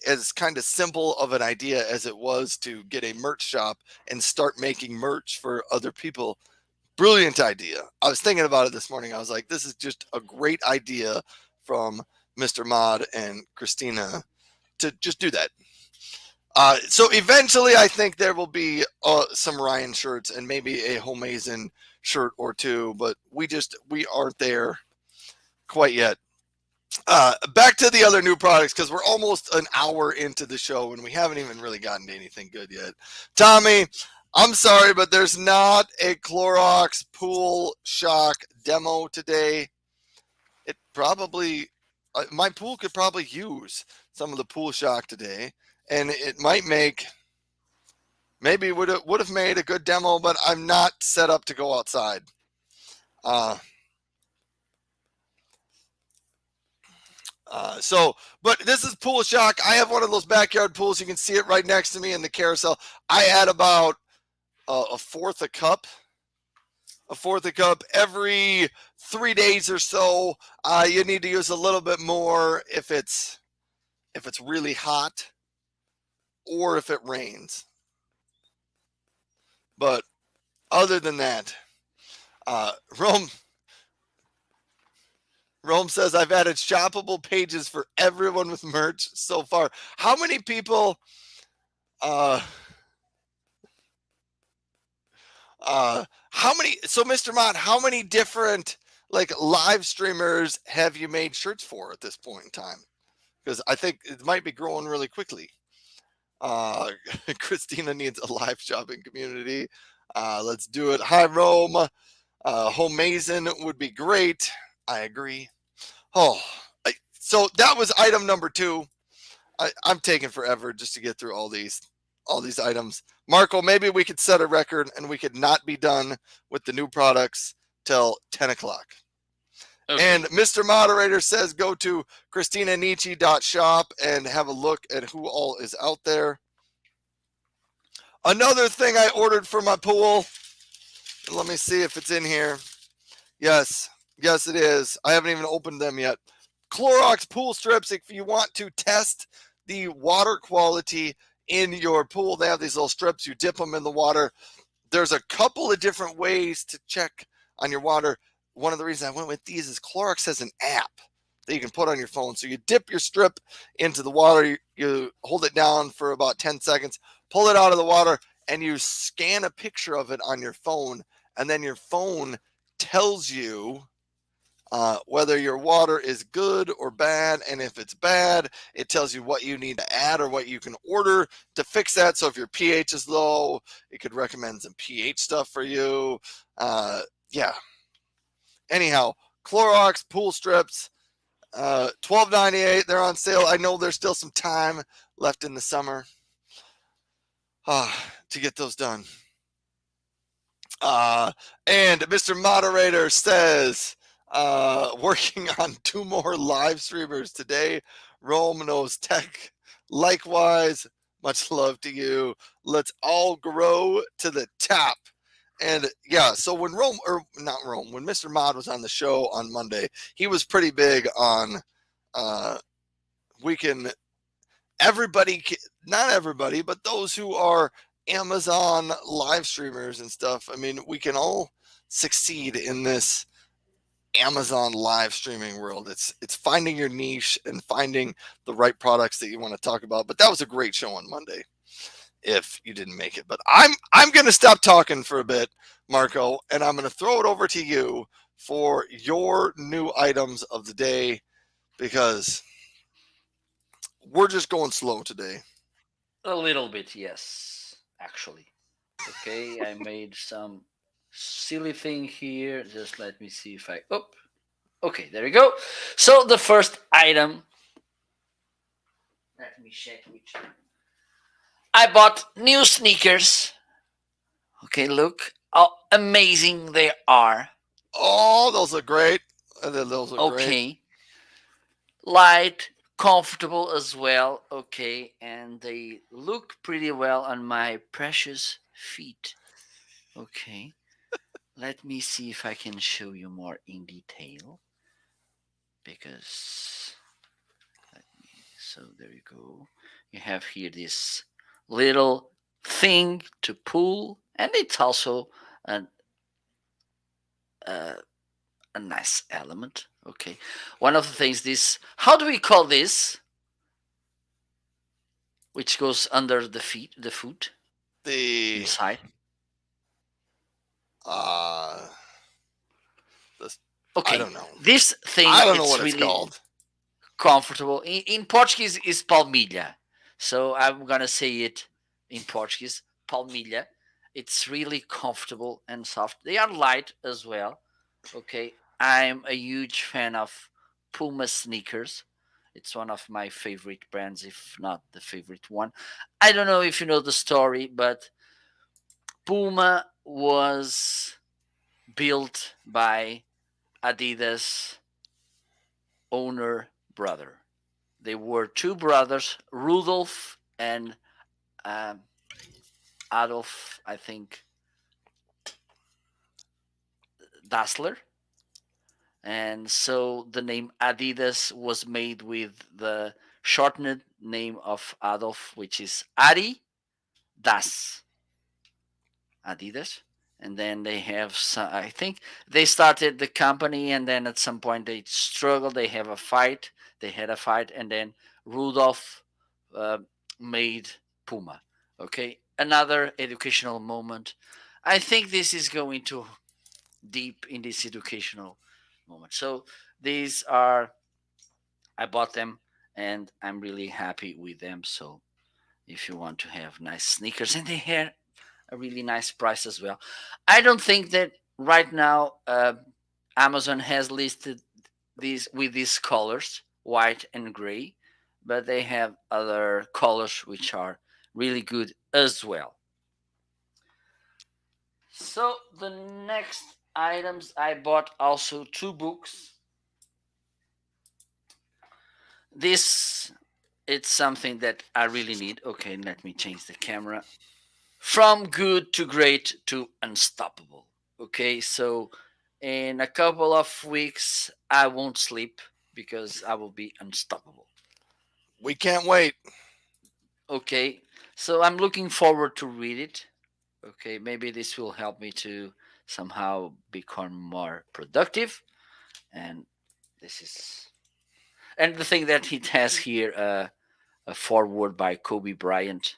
as kind of simple of an idea as it was to get a merch shop and start making merch for other people. Brilliant idea. I was thinking about it this morning. I was like, this is just a great idea from Mr. Mod and Christina to just do that. So eventually, I think there will be some Ryan shirts and maybe a Homeazin shirt or two, but we aren't there quite yet. Back to the other new products because we're almost an hour into the show and we haven't even really gotten to anything good yet. Tommy, I'm sorry, but there's not a Clorox Pool Shock demo today. It probably, my pool could probably use some of the Pool Shock today, and it might make, maybe would have made a good demo, but I'm not set up to go outside. But this is Pool Shock. I have one of those backyard pools. You can see it right next to me in the carousel. I add about a fourth a cup every 3 days or so. You need to use a little bit more if it's really hot or if it rains. But other than that, Rome says I've added shoppable pages for everyone with merch so far. How many people? How many? So, Mr. Mott, how many different like live streamers have you made shirts for at this point in time? Because I think it might be growing really quickly. Christina needs a live shopping community. Let's do it. Hi, Rome. Homeazin would be great. I agree. Oh, so that was item number 2. I'm taking forever just to get through all these items. Marco, maybe we could set a record and we could not be done with the new products till 10 o'clock. Okay. And Mr. Moderator says go to ChristinaNici.shop and have a look at who all is out there. Another thing I ordered for my pool. Let me see if it's in here. Yes, it is. I haven't even opened them yet. Clorox pool strips. If you want to test the water quality in your pool, they have these little strips. You dip them in the water. There's a couple of different ways to check on your water. One of the reasons I went with these is Clorox has an app that you can put on your phone. So you dip your strip into the water, you hold it down for about 10 seconds, pull it out of the water, and you scan a picture of it on your phone. And then your phone tells you whether your water is good or bad. And if it's bad, it tells you what you need to add or what you can order to fix that. So if your pH is low, it could recommend some pH stuff for you. Yeah. Anyhow, Clorox pool strips, $12.98. They're on sale. I know there's still some time left in the summer to get those done. And Mr. Moderator says, working on 2 more live streamers today. Rome knows tech. Likewise, much love to you. Let's all grow to the top. And yeah, so when when Mr. Mod was on the show on Monday, he was pretty big on not everybody, but those who are Amazon live streamers and stuff. I mean, we can all succeed in this Amazon live streaming world. It's finding your niche and finding the right products that you want to talk about. But that was a great show on Monday if you didn't make it. But I'm going to stop talking for a bit, Marco, and I'm going to throw it over to you for your new items of the day because we're just going slow today. A little bit, yes, actually. Okay, I made some silly thing here. Just let me see if I... Oh, okay, there we go. So the first item Let me check which. I bought new sneakers. Okay, look how amazing they are. Oh, those are great. Those are great. Okay, light, comfortable as well. Okay, and they look pretty well on my precious feet. Okay, let me see if I can show you more in detail because let me. So there you go. You have here this little thing to pull, and it's also an, uh, a nice element. Okay, one of the things this. How do we call this? Which goes under the feet, the foot The inside. uh, the I Okay, don't know. this thing I don't know it's what it's really called. comfortable. In Portuguese, is palmilha. So I'm gonna say it in Portuguese, palmilha. It's really comfortable and soft. They are light as well. Okay, I'm a huge fan of Puma sneakers. It's one of my favorite brands, if not the favorite one. I don't know if you know the story, but Puma was built by Adidas owner brother. They were two brothers, Rudolf and um, Adolf, I think, Dassler. And so the name Adidas was made with the shortened name of Adolf, which is Adi Das Adidas. And then they have some, I think they started the company, and then at some point they struggled. They have a fight. They had a fight, and then Rudolph uh, made Puma. Okay, another educational moment. I think this is going to deep in this educational moment. So these are, I bought them, and I'm really happy with them. So if you want to have nice sneakers, and they have a really nice price as well. I don't think that right now Amazon has listed these with these colors, white and gray, but they have other colors which are really good as well. So the next items I bought also two books. This it's something that I really need. Okay, let me change the camera. From good to great to unstoppable. Okay, so in a couple of weeks, I won't sleep because I will be unstoppable. We can't wait. Okay, so I'm looking forward to read it. Okay, maybe this will help me to somehow become more productive. And this is, and the thing that it has here, a foreword by Kobe Bryant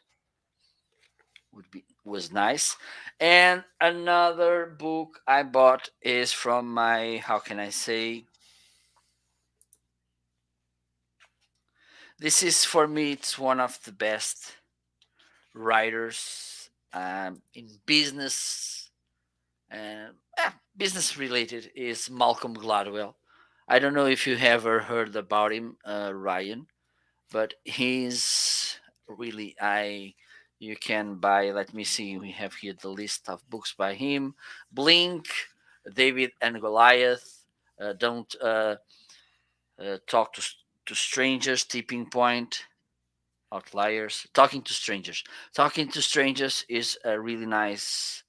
would be was nice. And another book I bought is from my, how can I say, this is for me it's one of the best writers in business and business related is Malcolm Gladwell. I don't know if you ever heard about him, Ryan, but he's really I you can buy, let me see, we have here the list of books by him: Blink, David and Goliath, Don't Talk to Strangers, Tipping Point, Outliers, Talking to Strangers is a really nice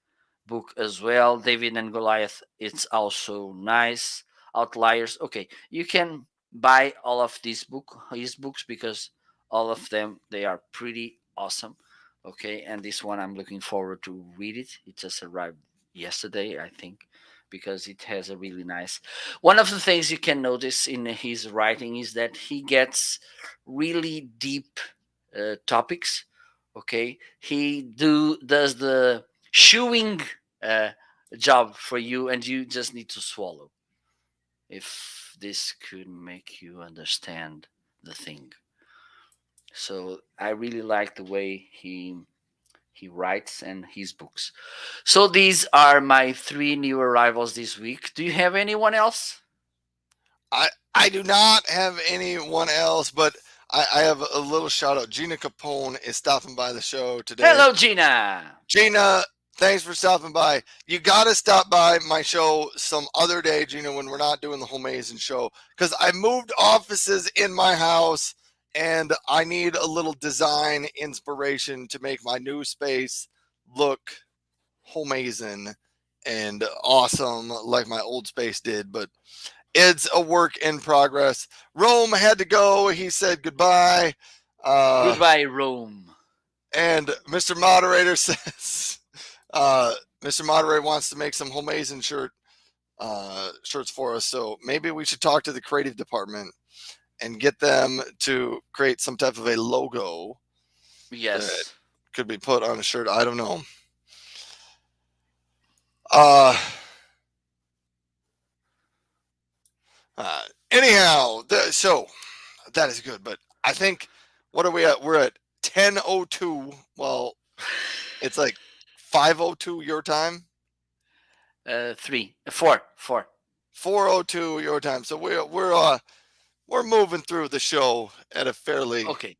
book as well. David and Goliath, it's also nice. Outliers, okay, you can buy all of his books because all of them they are pretty awesome. Okay, and this one I'm looking forward to read it. It just arrived yesterday, I think, because it has a really nice. One of the things you can notice in his writing is that he gets really deep topics. Okay, he does the chewing uh, job for you, and you just need to swallow. If this could make you understand the thing, so I really like the way he writes and his books. So these are my three new arrivals this week. Do you have anyone else? I do not have anyone else, but I have a little shout out. Gina Capone is stopping by the show today. Hello, Gina. Gina, thanks for stopping by. You got to stop by my show some other day, Gina, when we're not doing the Homeazin Show, because I moved offices in my house and I need a little design inspiration to make my new space look Homeazin and awesome like my old space did. But it's a work in progress. Rome had to go. He said goodbye. Goodbye, Rome. And Mr. Moderator says, Mr. Moderator wants to make some Homeazin shirts for us. So maybe we should talk to the creative department and get them to create some type of a logo that Yes. could be put on a shirt. I don't know. Anyhow, so that is good. But I think, what are we at? We're at 10:02. Well, it's like 5:02 your time. 4. 4:02 your time. So we're moving through the show at a fairly Okay,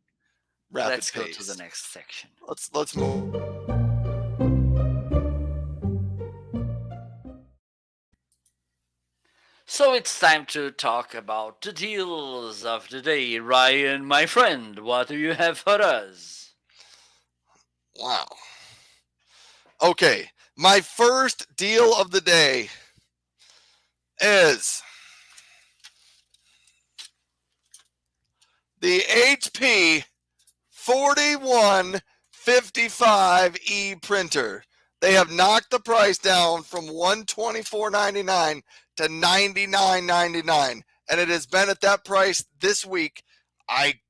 rapid let's pace. go to the next section. Let's move. So it's time to talk about the deals of the day. Ryan, my friend, what do you have for us? Wow. Okay, my first deal of the day is the HP 4155E printer. They have knocked the price down from $124.99 to $99.99, and it has been at that price this week. I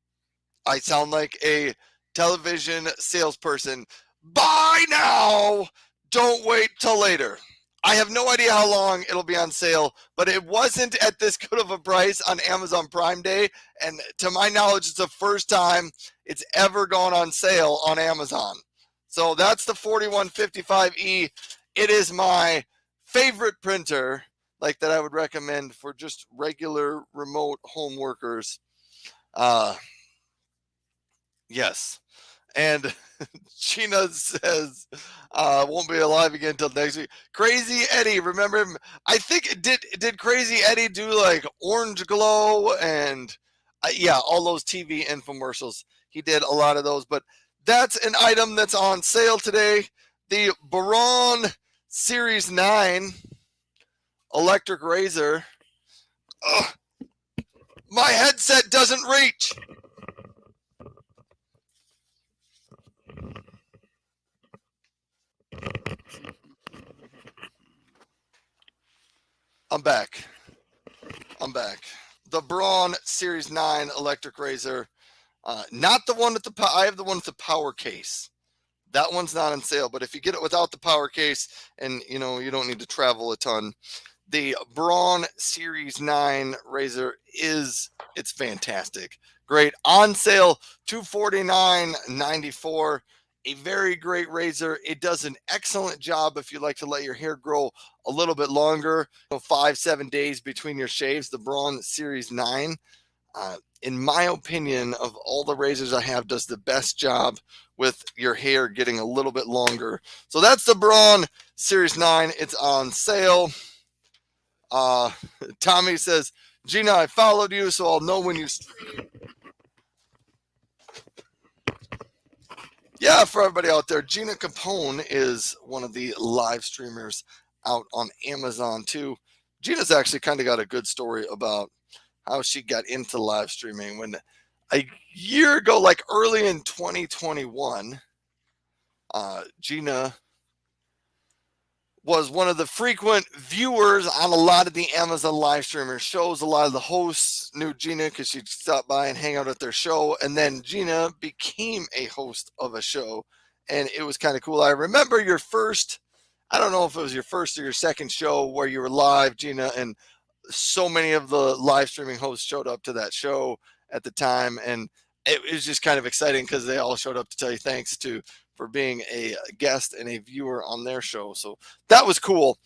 sound like a television salesperson. Buy now, don't wait till later. I have no idea how long it'll be on sale, but it wasn't at this good of a price on Amazon Prime Day, and to my knowledge, it's the first time it's ever gone on sale on Amazon. So that's the 4155E. It is my favorite printer, like that I would recommend for just regular remote home workers. Yes. And Gina says, won't be alive again until next week. Crazy Eddie, remember him? I think did Crazy Eddie do like Orange Glow and yeah, all those TV infomercials. He did a lot of those, but that's an item that's on sale today. The Baron Series 9 electric razor. Ugh, my headset doesn't reach. I'm back. The Braun Series 9 electric razor. Not the one with the I have the one with the power case. That one's not on sale, but if you get it without the power case and you don't need to travel a ton, the Braun Series 9 razor it's fantastic. Great. On sale, $249.94. A very great razor. It does an excellent job if you like to let your hair grow a little bit longer, 5-7 days between your shaves. The Braun Series 9, in my opinion, of all the razors I have, does the best job with your hair getting a little bit longer. So that's the Braun Series 9. It's on sale. Tommy says, Gina, I followed you, so I'll know when you stream. Yeah, for everybody out there, Gina Capone is one of the live streamers out on Amazon too. Gina's actually kind of got a good story about how she got into live streaming. When a year ago, like early in 2021, Gina was one of the frequent viewers on a lot of the Amazon live streamer shows. A lot of the hosts knew Gina because she'd stop by and hang out at their show. And then Gina became a host of a show. And it was kind of cool. I remember your first, I don't know if it was your first or your second show where you were live, Gina, and so many of the live streaming hosts showed up to that show at the time. And it was just kind of exciting because they all showed up to tell you thanks for being a guest and a viewer on their show. So that was cool.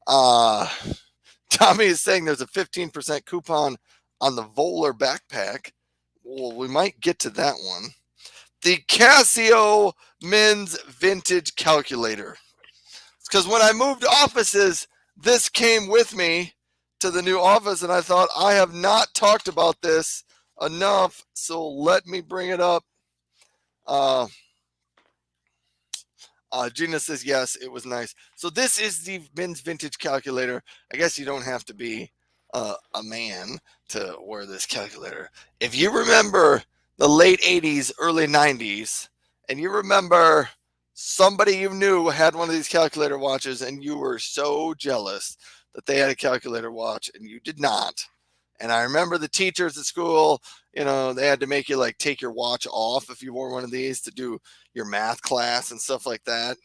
Tommy is saying there's a 15% coupon on the Voller backpack. Well, we might get to that one. The Casio Men's Vintage Calculator. Because when I moved offices, this came with me to the new office, and I thought I have not talked about this enough, so let me bring it up. Uh, Gina says yes, it was nice. So this is the men's vintage calculator. I guess you don't have to be a man to wear this calculator. If you remember the late 80s, early 90s, and you remember somebody you knew had one of these calculator watches and you were so jealous that they had a calculator watch and you did not. And I remember the teachers at school, they had to make you like take your watch off if you wore one of these to do your math class and stuff like that.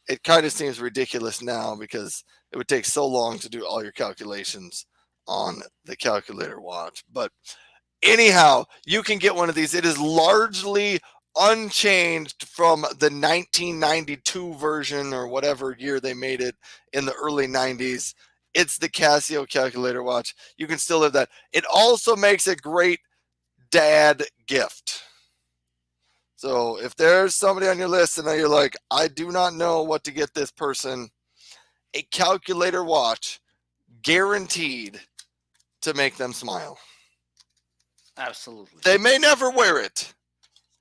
It kind of seems ridiculous now because it would take so long to do all your calculations on the calculator watch. But anyhow, you can get one of these. It is largely unchanged from the 1992 version or whatever year they made it in the early 90s. It's the Casio calculator watch. You can still have that. It also makes a great dad gift. So if there's somebody on your list and you're like, I do not know what to get this person, a calculator watch guaranteed to make them smile. Absolutely. They may never wear it,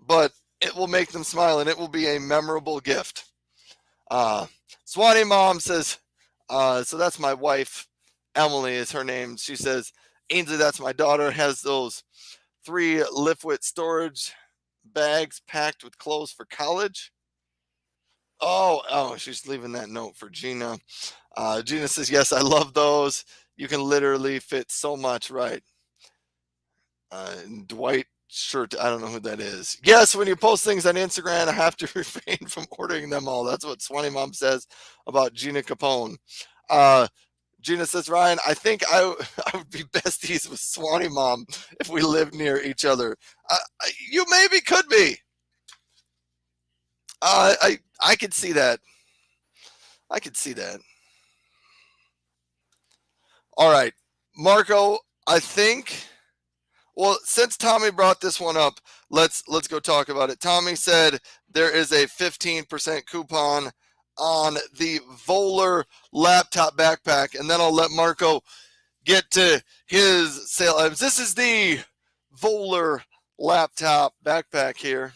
but it will make them smile and it will be a memorable gift. Swanee Mom says, so that's my wife. Emily is her name. She says, Ainsley, that's my daughter, has those 3 Liftwit storage bags packed with clothes for college. Oh, she's leaving that note for Gina. Gina says, yes, I love those. You can literally fit so much, right? Dwight shirt, I don't know who that is. Yes, when you post things on Instagram, I have to refrain from ordering them all. That's what Swanee Mom says about Gina Capone. Gina says, Ryan, I think I would be besties with Swanee Mom if we lived near each other. You maybe could be. I could see that. I could see that. All right, Marco, I think. Well, since Tommy brought this one up, let's go talk about it. Tommy said there is a 15% coupon on the Voller laptop backpack, and then I'll let Marco get to his sale items. This is the Voller laptop backpack here.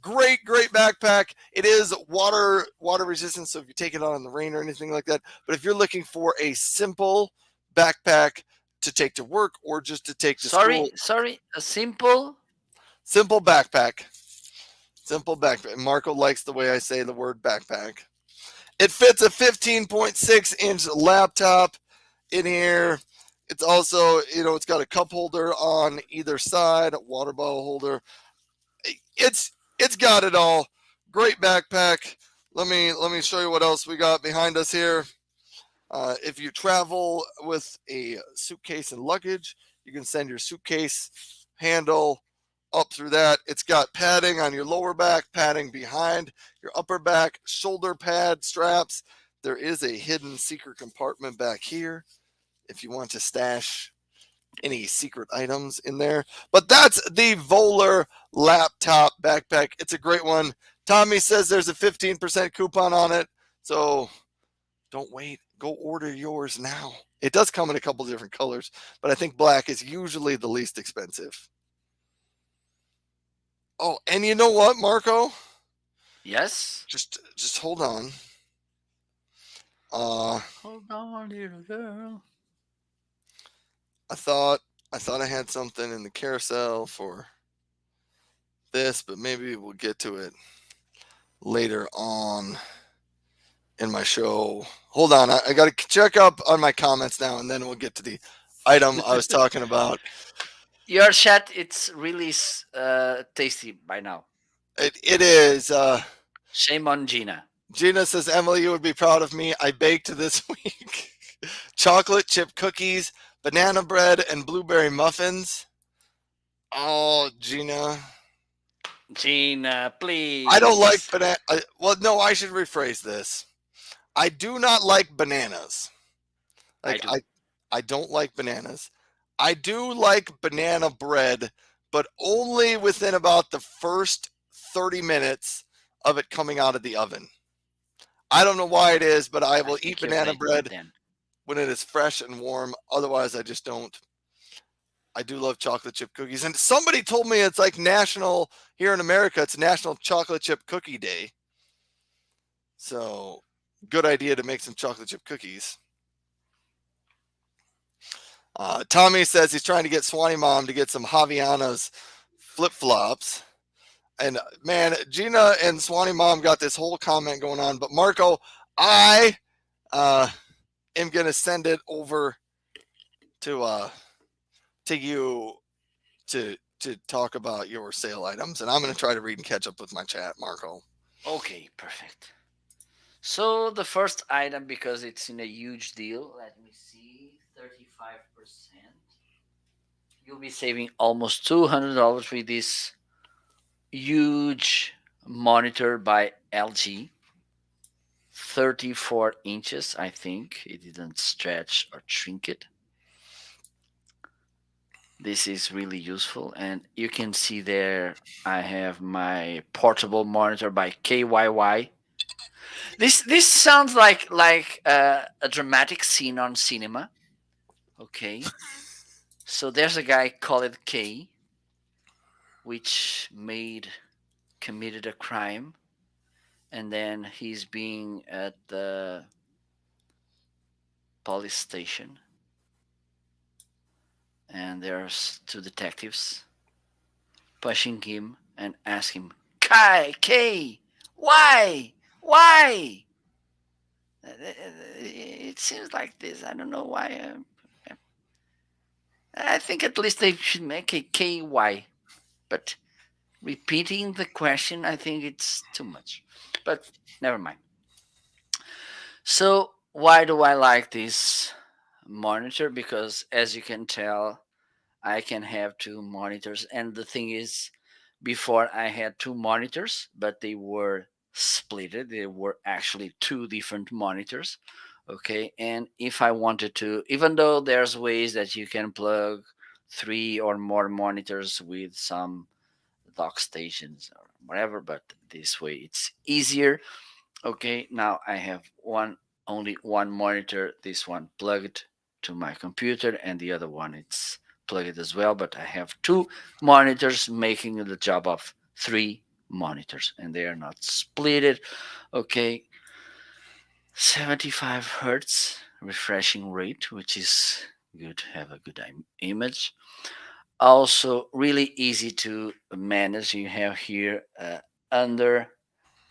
Great backpack. It is water resistant, so if you take it on in the rain or anything like that. But if you're looking for a simple backpack to take to work or just to take to school. Sorry, a simple backpack. Simple backpack. Marco likes the way I say the word backpack. It fits a 15.6-inch laptop in here. It's also, it's got a cup holder on either side, a water bottle holder. It's got it all. Great backpack. Let me show you what else we got behind us here. If you travel with a suitcase and luggage, you can send your suitcase handle up through that. It's got padding on your lower back, padding behind your upper back, shoulder pad straps. There is a hidden secret compartment back here if you want to stash any secret items in there. But that's the Voller laptop backpack. It's a great one. Tommy says there's a 15% coupon on it. So don't wait. Go order yours now. It does come in a couple different colors, but I think black is usually the least expensive. Oh, and you know what, Marco? Yes. Just hold on. Hold on, little girl. I thought I had something in the carousel for this, but maybe we'll get to it later on in my show. Hold on, I got to check up on my comments now, and then we'll get to the item I was talking about. Your chat, it's really tasty by now. It is. Shame on Gina. Gina says, Emily, you would be proud of me. I baked this week chocolate chip cookies, banana bread, and blueberry muffins. Oh, Gina. Gina, please. I don't like banana. Well, no, I should rephrase this. I do not like bananas. I don't like bananas. I do like banana bread, but only within about the first 30 minutes of it coming out of the oven. I don't know why it is, but I I will eat think you're banana late bread then. when it is fresh and warm. Otherwise, I just don't. I do love chocolate chip cookies. And somebody told me it's like national, here in America, it's National Chocolate Chip Cookie Day. So, good idea to make some chocolate chip cookies. Tommy says he's trying to get Swanee Mom to get some Javiana's flip flops. And man, Gina and Swanee Mom got this whole comment going on. But Marco, I uh, am going to send it over to you to talk about your sale items, and I'm going to try to read and catch up with my chat, Marco. Okay, perfect. So the first item, because it's in a huge deal, let me see, 35%. You'll be saving almost $200 with this huge monitor by LG. 34 inches, I think. It didn't stretch or shrink it. This is really useful. And you can see there I have my portable monitor by KYY. This sounds like a dramatic scene on cinema. Okay. So there's a guy called K, which made committed a crime, and then he's being at the police station, and there's two detectives pushing him and ask him, Kai, K, why? It seems like this. I don't know why. I think at least they should make a KY, but repeating the question, I think it's too much. But never mind. So, why do I like this monitor? Because as you can tell, I can have two monitors. And the thing is, before I had two monitors, but they were splitted. They were actually two different monitors. Okay. And if I wanted to, even though there's ways that you can plug three or more monitors with some dock stations or whatever, but this way it's easier. Okay, now I have only one monitor, this one plugged to my computer, and the other one it's plugged as well, but I have two monitors making the job of three monitors, and they are not splitted. Okay, 75 hertz refreshing rate, which is good to have a good image. Also really easy to manage. You have here under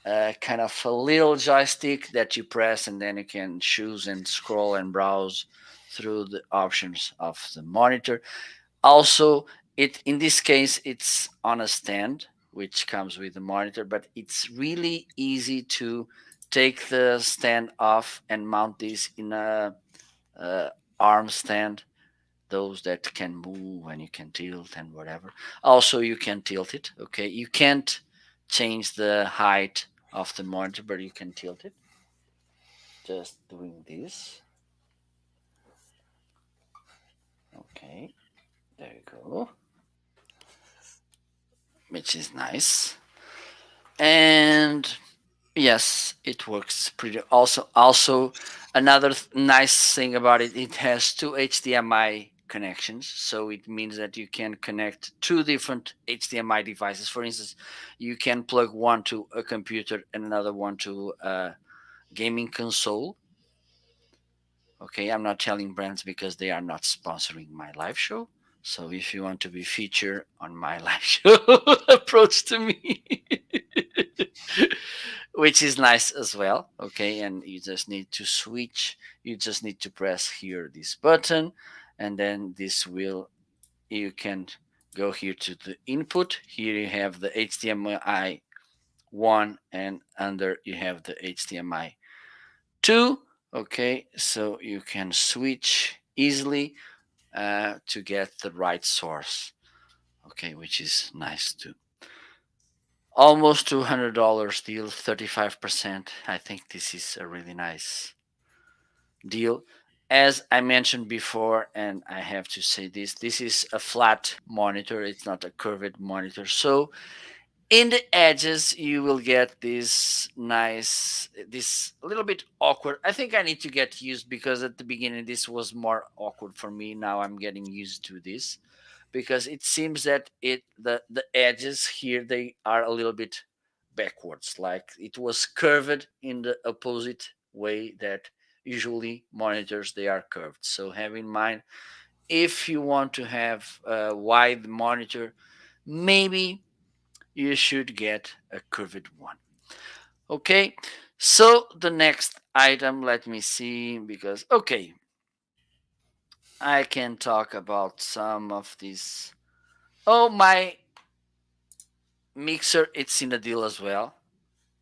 kind of a little joystick that you press, and then you can choose and scroll and browse through the options of the monitor. Also, it in this case it's on a stand which comes with the monitor, but it's really easy to take the stand off and mount this in a arm stand, those that can move and you can tilt and whatever. Also, you can tilt it. Okay, you can't change the height of the monitor, but you can tilt it. Just doing this. Okay, there you go, which is nice. And yes, it works pretty. Also, another nice thing about it, it has two HDMI connections, so it means that you can connect two different HDMI devices. For instance, you can plug one to a computer and another one to a gaming console. Okay, I'm not telling brands because they are not sponsoring my live show. So if you want to be featured on my live show, approach to me. Which is nice as well. Okay, and you just need to switch. You just need to press here this button, and then this will, you can go here to the input. Here you have the HDMI 1, and under you have the HDMI 2. Okay, so you can switch easily to get the right source. Okay, which is nice too. Almost $200 deal, 35%. I think this is a really nice deal. as I mentioned before, and I have to say this is a flat monitor, it's not a curved monitor. So in the edges you will get this a little bit awkward. I think I need to get used, because at the beginning this was more awkward for me. Now I'm getting used to this, because it seems that the edges here, they are a little bit backwards, like it was curved in the opposite way that usually monitors they are curved. So have in mind, if you want to have a wide monitor, maybe you should get a curved one. Okay, so the next item, let me see, because okay, I can talk about some of these. Oh, my mixer, it's in a deal as well,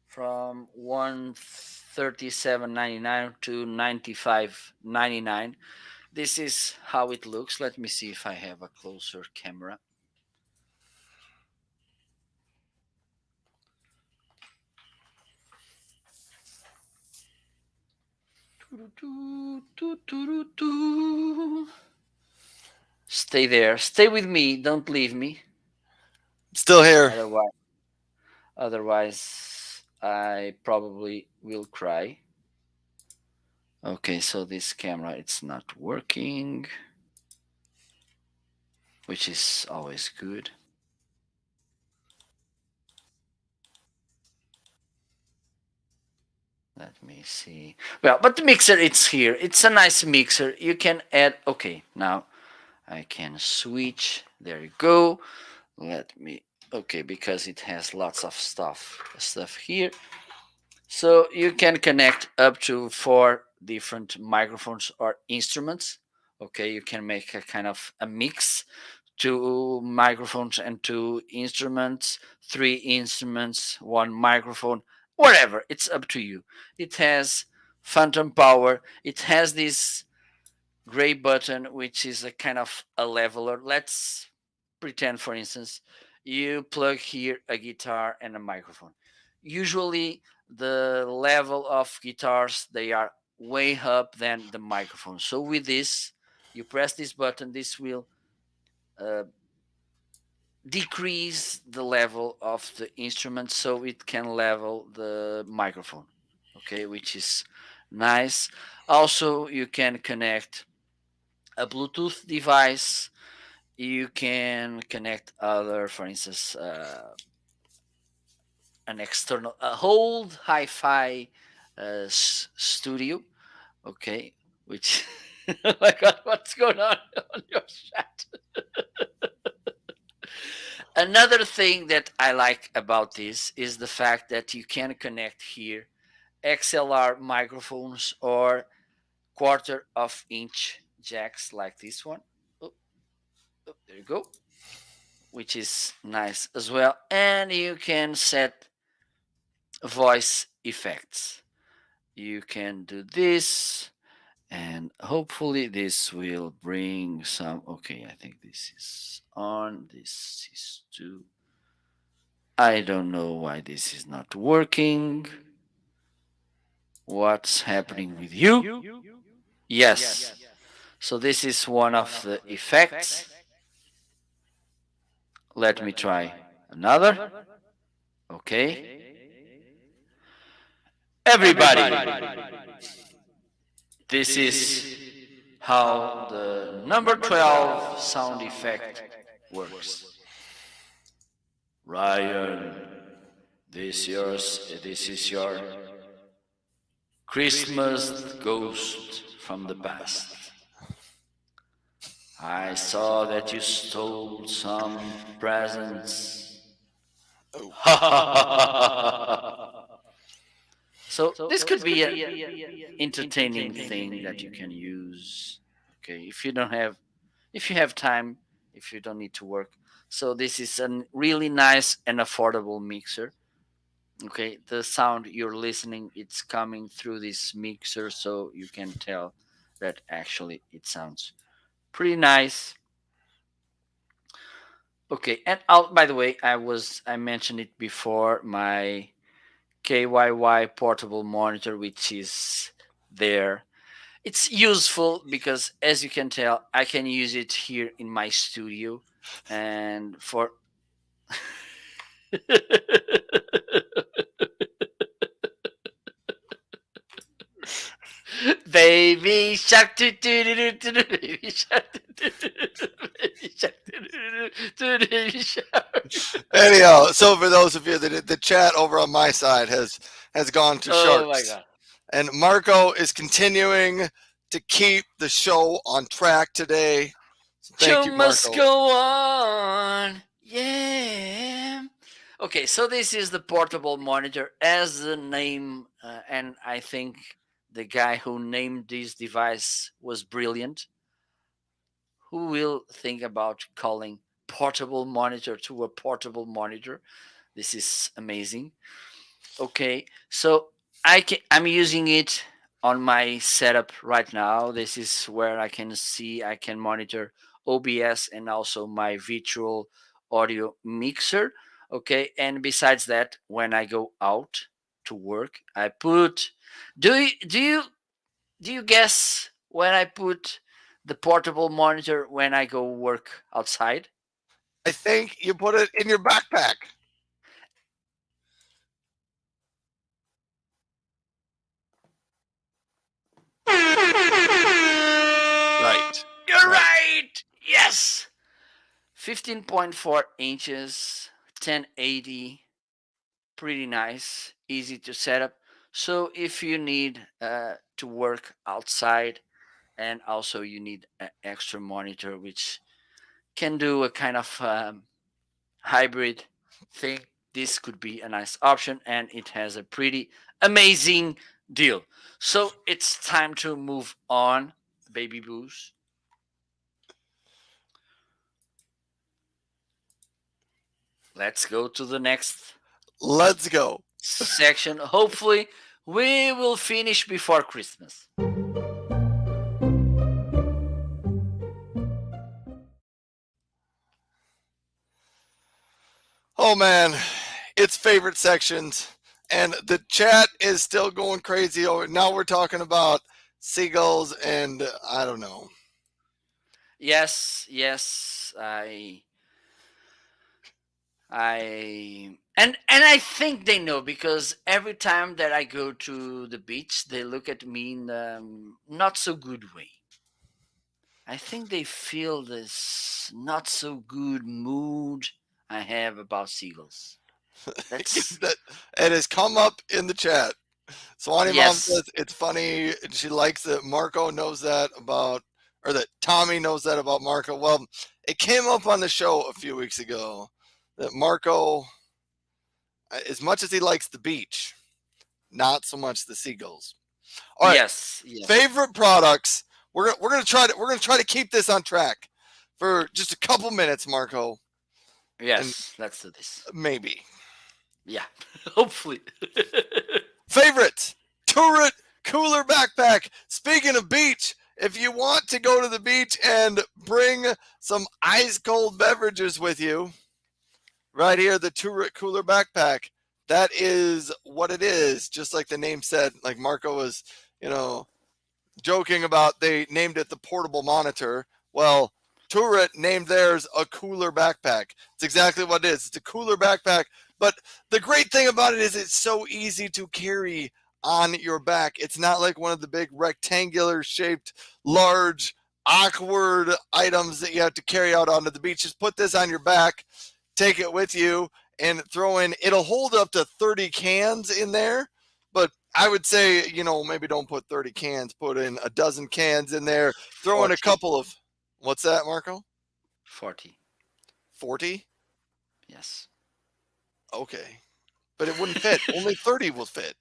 from 137.99 to 95.99. This is how it looks. Let me see if I have a closer camera. Stay there. Stay with me. Don't leave me. Still here. Otherwise, I probably will cry. Okay, so this camera, it's not working, which is always good. Let me see. Well, but the mixer, it's here. It's a nice mixer. You can add. Okay, now I can switch. There you go. Let me. Okay, because it has lots of stuff here. So you can connect up to 4 different microphones or instruments. Okay, you can make a kind of a mix: 2 microphones and 2 instruments, 3 instruments, 1 microphone, whatever. It's up to you. It has phantom power. It has this gray button, which is a kind of a leveler. Let's pretend, for instance, you plug here a guitar and a microphone. Usually, the level of guitars, they are way up than the microphone. So with this, you press this button. This will uh, decrease the level of the instrument, so it can level the microphone. Okay, which is nice. Also, you can connect a Bluetooth device. You can connect other, for instance, an external, a whole hi-fi studio. Okay, which oh my god, what's going on your chat? Another thing that I like about this is the fact that you can connect here XLR microphones or quarter-of-inch jacks like this one. Oh, oh, there you go, which is nice as well. And you can set voice effects. You can do this, and hopefully this will bring some. Okay, I think this is on. This is too. I don't know why this is not working. What's happening with you? Yes. So this is one of the effects. Let me try another. Okay. Everybody, this is how the number 12 sound effect works. Ryan, this is your Christmas ghost from the past. I saw that you stole some presents. Oh. So this could be an entertaining thing that you can use. Okay, if you have time, if you don't need to work. So this is a really nice and affordable mixer. Okay, the sound you're listening, it's coming through this mixer, so you can tell that actually it sounds pretty nice. Okay, and by the way, I mentioned it before, my KYY portable monitor, which is there. It's useful because, as you can tell, I can use it here in my studio, and for baby shark, baby shark, baby shark, baby shark. Anyhow, so for those of you that the chat over on my side has gone to Oh my sharks, god! and Marco is continuing to keep the show on track today. So thank Show you, must Marco. go on. Yeah. Okay, so this is the portable monitor, as the name, and I think the guy who named this device was brilliant. Who will think about calling portable monitor to a portable monitor? This is amazing. Okay, so I'm using it on my setup right now. This is where I can monitor OBS and also my virtual audio mixer. Okay, and besides that, when I go out to work, I put. Do you guess when I put the portable monitor when I go work outside? I think you put it in your backpack. Right. You're Right. right. Yes. 15.4 inches, 1080, pretty nice, easy to set up. So if you need to work outside and also you need an extra monitor, which can do a kind of hybrid thing, this could be a nice option and it has a pretty amazing deal. So it's time to move on, baby boos. Let's go to the next Let's go. section. Hopefully, we will finish before Christmas. Oh man, it's favorite sections, and the chat is still going crazy. Over now, we're talking about seagulls, and I don't know. Yes, yes, and I think they know because every time that I go to the beach, they look at me in not so good way. I think they feel this not so good mood I have about seagulls. That's That it has come up in the chat. Swanee Mom yes, says it's funny. And she likes that Marco knows that about, or that Tommy knows that about Marco. Well, it came up on the show a few weeks ago that Marco, as much as he likes the beach, not so much the seagulls. All right, yes, yes, favorite products. We're gonna try to keep this on track for just a couple minutes, Marco, and yes. Let's do this. maybe Yeah, hopefully. favorite turret cooler backpack. Speaking of beach, if you want to go to the beach and bring some ice cold beverages with you, right here, the turret cooler backpack. That is what it is. Just like the name said, like Marco was, you know, joking about they named it the portable monitor. Well, Turret named theirs a cooler backpack. It's exactly what it is. It's a cooler backpack. But the great thing about it is it's so easy to carry on your back. It's not like one of the big rectangular shaped, large, awkward items that you have to carry out onto the beach. Just put this on your back, take it with you, and throw in. It'll hold up to 30 cans in there. But I would say, maybe don't put 30 cans, put in a dozen cans in there, throw in a 40. couple of, what's that, Marco? 40. 40? Yes. Okay. But it wouldn't fit. Only 30 will fit.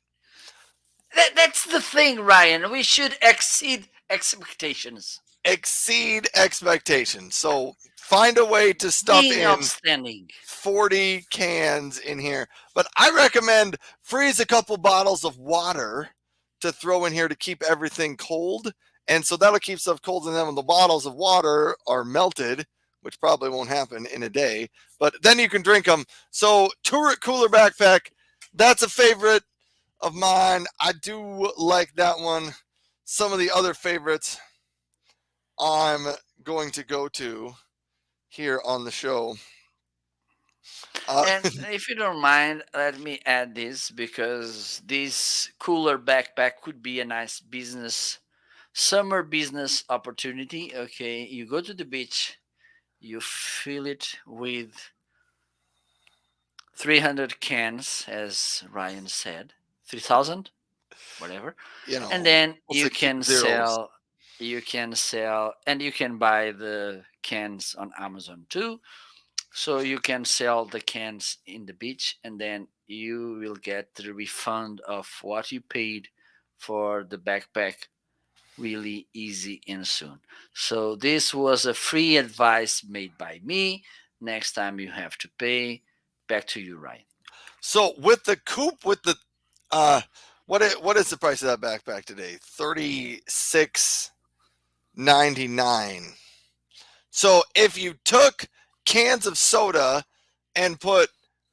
That's the thing, Ryan. We should exceed expectations. Exceed expectations. So find a way to stuff Being in outstanding. 40 cans in here. But I recommend freeze a couple bottles of water to throw in here to keep everything cold. And so that'll keep stuff cold. And then when the bottles of water are melted, which probably won't happen in a day, but then you can drink them. So Turret Cooler Backpack, that's a favorite of mine. I do like that one. some of the other favorites I'm going to go to here on the show. And if you don't mind, let me add this because this cooler backpack could be a nice summer business opportunity. Okay, you go to the beach, you fill it with 300 cans, as Ryan said, 3,000, whatever, you and know, then we'll say keep zeros. and you can buy the cans on Amazon too. So you can sell the cans in the beach, and then you will get the refund of what you paid for the backpack really easy and soon. So this was a free advice made by me. Next time you have to pay, back to you, Ryan. So with the coupe, with the what is the price of that backpack today? $36.99. So if you took cans of soda and put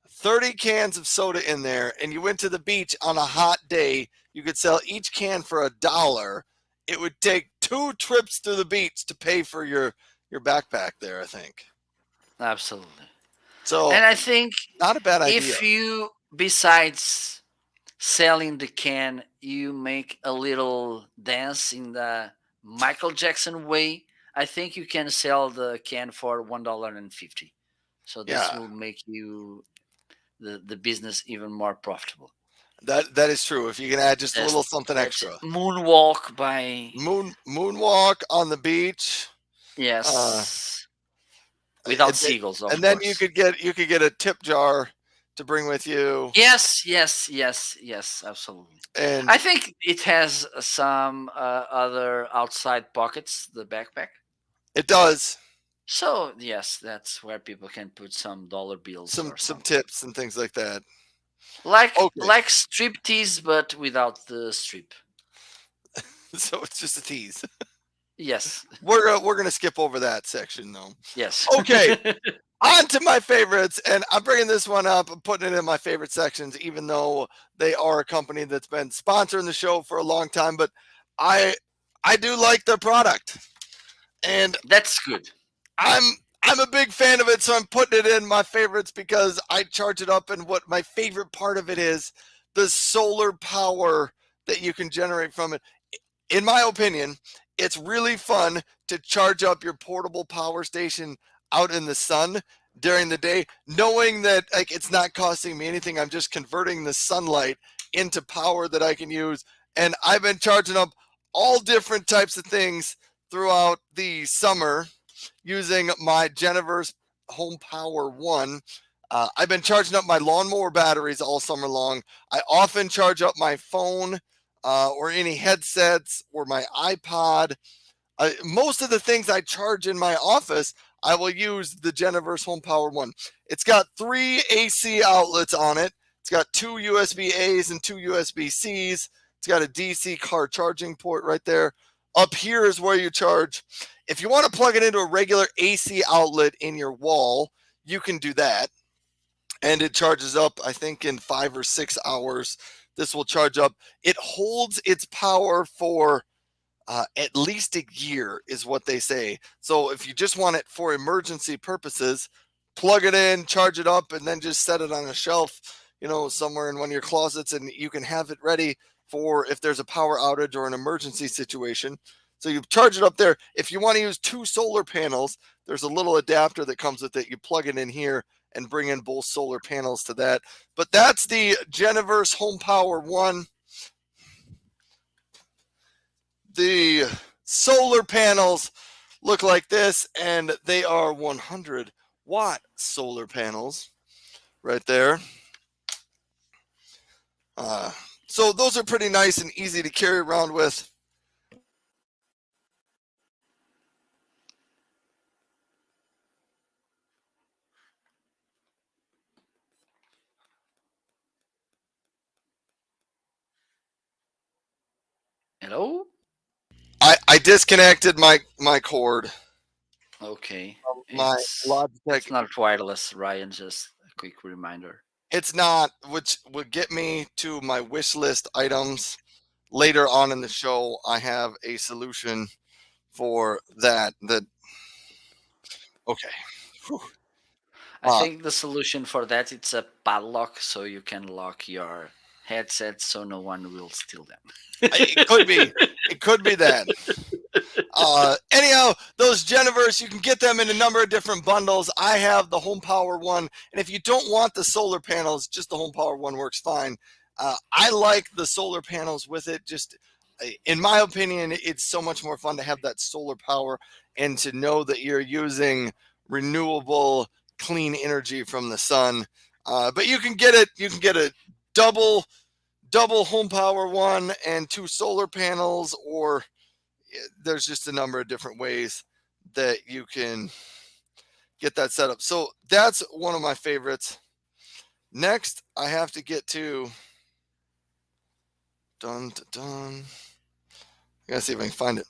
30 cans of soda in there and you went to the beach on a hot day, you could sell each can for $1. It would take 2 trips to the beach to pay for your backpack there, I think. Absolutely. So And I think not a bad idea. if you, besides selling the can, you make a little dance in the Michael Jackson way, I think you can sell the can for $1.50. So this Yeah, will make you the business even more profitable. that is true. If you can add just a little something That's extra. moonwalk by, Moonwalk on the beach. Uh, yes, without and, th- seagulls, of and then course. you could get a tip jar to bring with you, Yes, yes, yes, yes, absolutely. and I think it has some other outside pockets, the backpack. it does So yes, that's where people can put some dollar bills or some something. tips and things like that. Okay, Like striptease, but without the strip. so it's just a tease. Yes, We're gonna skip over that section though. yes. Okay, on to my favorites, and I'm bringing this one up. I'm putting it in my favorite sections, even though they are a company that's been sponsoring the show for a long time. But I I do like their product, and That's good. I'm I'm a big fan of it, so I'm putting it in my favorites because I charge it up. And what my favorite part of it is the solar power that you can generate from it. In my opinion, it's really fun to charge up your portable power station out in the sun during the day, knowing that like it's not costing me anything. I'm just converting the sunlight into power that I can use. And I've been charging up all different types of things throughout the summer using my Jennifer's Home Power 1. I've been charging up my lawnmower batteries all summer long. I often charge up my phone or any headsets or my iPod. Most of the things I charge in my office, I will use the Jennifer's Home Power 1. It's got 3 AC outlets on it. It's got 2 USB A's and 2 USB C's. It's got a DC car charging port right there. Up here is where you charge. If you want to plug it into a regular AC outlet in your wall, you can do that. And it charges up, I think, in 5 or 6 hours. This will charge up. It holds its power for at least a year, is what they say. So if you just want it for emergency purposes, plug it in, charge it up, and then just set it on a shelf, somewhere in one of your closets, and you can have it ready for if there's a power outage or an emergency situation. So you charge it up there. If you want to use 2 solar panels, there's a little adapter that comes with it. You plug it in here and bring in both solar panels to that. But that's the Jennifer's Home Power 1. The solar panels look like this, and they are 100-watt solar panels right there. So those are pretty nice and easy to carry around with. Hello. I disconnected my cord. Okay, My it's Logitech. not wireless, Ryan. Just a quick reminder. It's not, which would get me to my wish list items. later on in the show, I have a solution for that. Okay. Whew. I Uh, think the solution for that it's a padlock, so you can lock your headset so no one will steal them. it could be. It could be that. Anyhow, those Genevers, you can get them in a number of different bundles. I have the Home Power one, and if you don't want the solar panels, just the Home Power one works fine. I like the solar panels with it. Just in my opinion, it's so much more fun to have that solar power and to know that you're using renewable, clean energy from the sun. But you can get it. You can get a double Home Power one and two solar panels, or there's just a number of different ways that you can get that set up. So that's one of my favorites. Next, I have to get to dun dun dun. I gotta see if I can find it.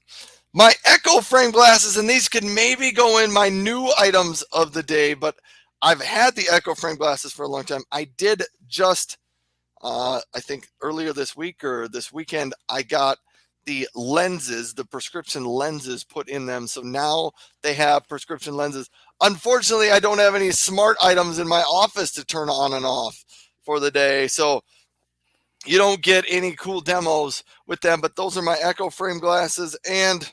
My Echo frame glasses, and these could maybe go in my new items of the day, but I've had the Echo frame glasses for a long time. I did just, I think earlier this week or this weekend, I got the lenses, the prescription lenses put in them. So now they have prescription lenses. Unfortunately, I don't have any smart items in my office to turn on and off for the day. So you don't get any cool demos with them, but those are my Echo frame glasses. And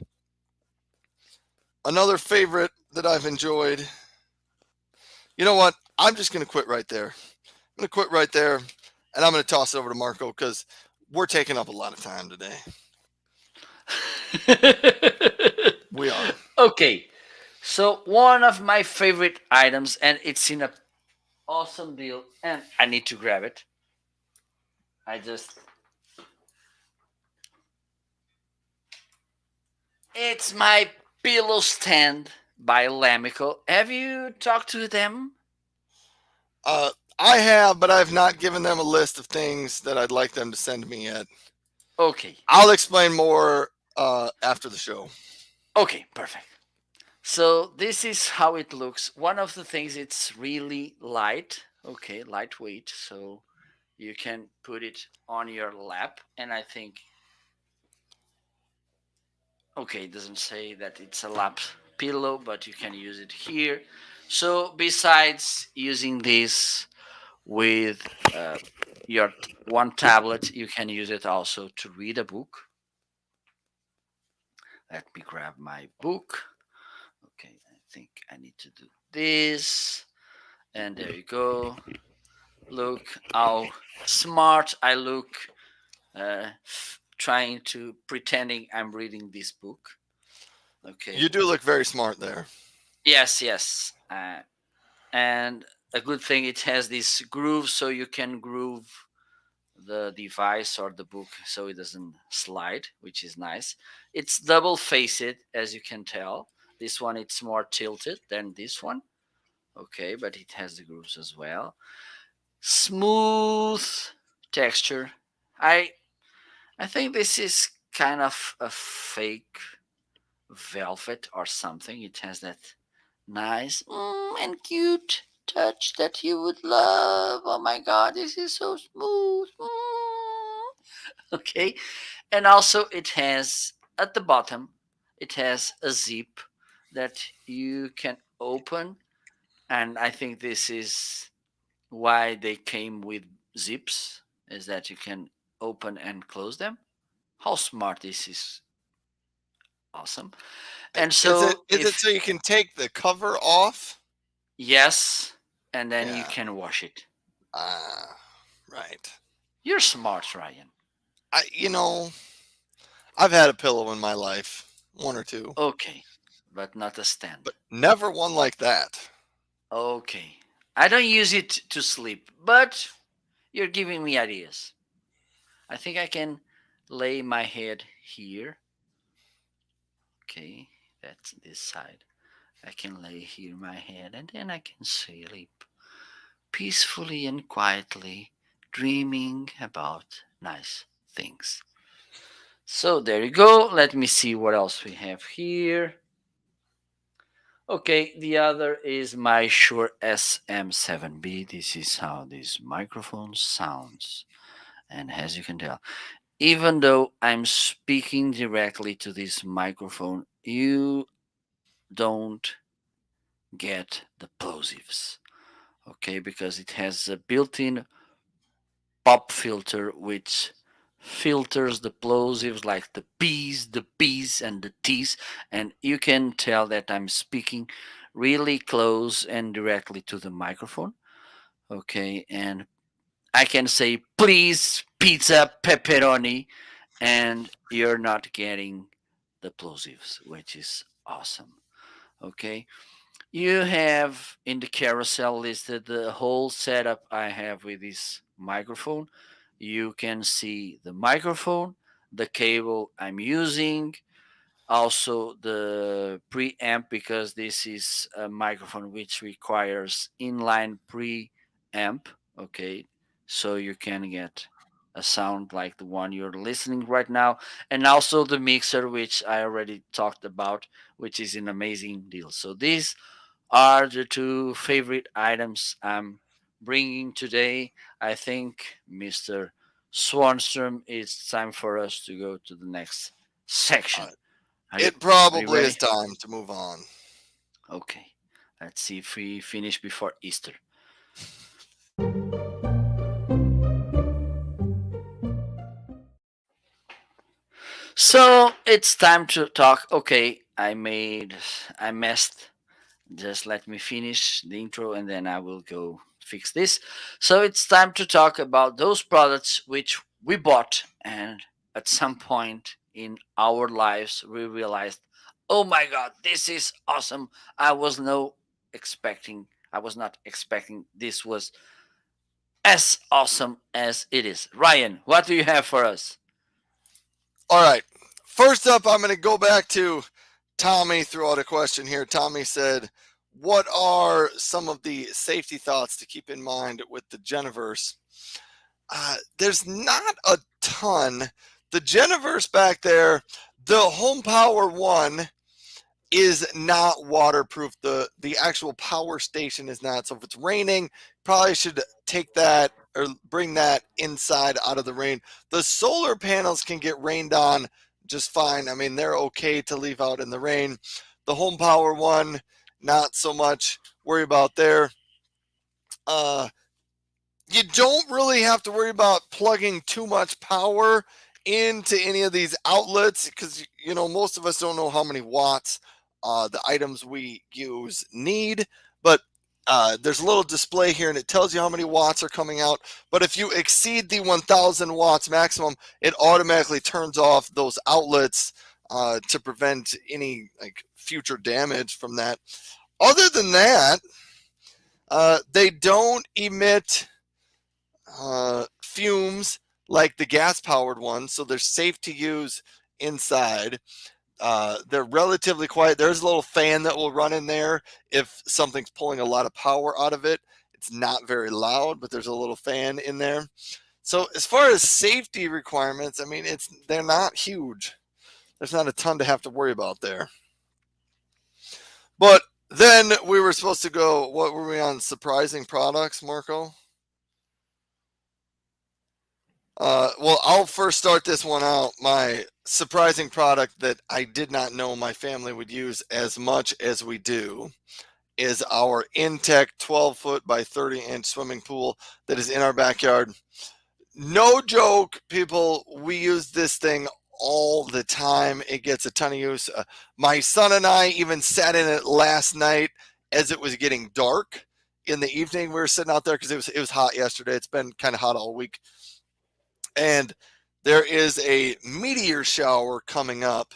another favorite that I've enjoyed, you know what? I'm just going to quit right there. I'm going to quit right there, and I'm going to toss it over to Marco because we're taking up a lot of time today. We are. Okay, so one of my favorite items, and it's in a awesome deal, and I need to grab it. I just. It's my pillow stand by Lamico. Have you talked to them? I have, but I've not given them a list of things that I'd like them to send me yet. Okay. I'll explain more after the show. Okay, perfect. So this is how it looks. One of the things, it's really light. Okay, lightweight. So you can put it on your lap, and I think. Okay, it doesn't say that it's a lap pillow, but you can use it here. So besides using this with your one tablet, you can use it also to read a book. Let me grab my book. Okay, I think I need to do this. And there you go. Look how smart I look, trying to pretending I'm reading this book. Okay. You do look very smart there. Yes, yes. And a good thing, it has this groove, so you can groove the device or the book so it doesn't slide, which is nice. It's double faced, as you can tell. This one, it's more tilted than this one. Okay, but it has the grooves as well. Smooth texture. I think this is kind of a fake velvet or something. It has that nice and cute touch that you would love. Oh my god, this is so smooth. Okay, and also it has at the bottom, it has a zip that you can open, and I think this is why they came with zips, is that you can open and close them. How smart this is. Awesome. And Is it so is it if so you can take the cover off? yes, and then you Yeah. can wash it. Right. You're smart, Ryan. I've had a pillow in my life, one or two, Okay, but not a stand. but never one like that. Okay. I don't use it to sleep, but you're giving me ideas. I think I can lay my head here. Okay, that's this side. I can lay here my head, and then I can sleep peacefully and quietly, dreaming about nice things. So there you go. Let me see what else we have here. Okay, the other is my Shure SM7B. This is how this microphone sounds. And as you can tell, even though I'm speaking directly to this microphone, you don't get the plosives, okay? Because it has a built-in pop filter which filters the plosives like the P's, and the T's, and you can tell that I'm speaking really close and directly to the microphone, okay? And I can say, please, pizza, pepperoni, and you're not getting the plosives, which is awesome. Okay. You have in the carousel listed the whole setup I have with this microphone. You can see the microphone, the cable I'm using, also the preamp, because this is a microphone which requires inline preamp, okay, so you can get a sound like the one you're listening right now, and also the mixer which I already talked about, which is an amazing deal. So these are the two favorite items I'm bringing today. I think, Mr. Swanstrom, it's time for us to go to the next Uh, section. are you it are you probably is ready? time to move on. Okay. Let's see if we finish before Easter. So it's time to talk. Okay, I messed. Just let me finish the intro and then I will go fix this. So it's time to talk about those products which we bought, and at some point in our lives we realized, oh my god, this is awesome. I was not expecting this was as awesome as it is. Ryan, what do you have for us? All right. First up, I'm going to go back to Tommy. Threw out a question here. Tommy said, "What are some of the safety thoughts to keep in mind with the Geniverse?" There's not a ton. The Geniverse back there, the Home Power One is not waterproof. The actual power station is not. So if it's raining, probably should take that or bring that inside out of the rain. The solar panels can get rained on just fine. I mean, they're okay to leave out in the rain. The Home Power One, not so much worry about there. Uh, you don't really have to worry about plugging too much power into any of these outlets because most of us don't know how many watts the items we use need, but there's a little display here and it tells you how many watts are coming out. But if you exceed the 1000 watts maximum, it automatically turns off those outlets to prevent any like future damage from that. Other than that, they don't emit fumes like the gas powered ones, so they're safe to use inside. They're relatively quiet. There's a little fan that will run in there if something's pulling a lot of power out of it. It's not very loud, but there's a little fan in there. So as far as safety requirements, I mean, they're not huge. There's not a ton to have to worry about there. But then we were supposed to go. What were we on? Surprising products, Marco? Well, I'll first start this one out. My surprising product that I did not know my family would use as much as we do is our Intech 12-foot by 30-inch swimming pool that is in our backyard. No joke, people, we use this thing all the time. It gets a ton of use. My son and I even sat in it last night as it was getting dark in the evening. We were sitting out there because it was hot yesterday. It's been kind of hot all week. And there is a meteor shower coming up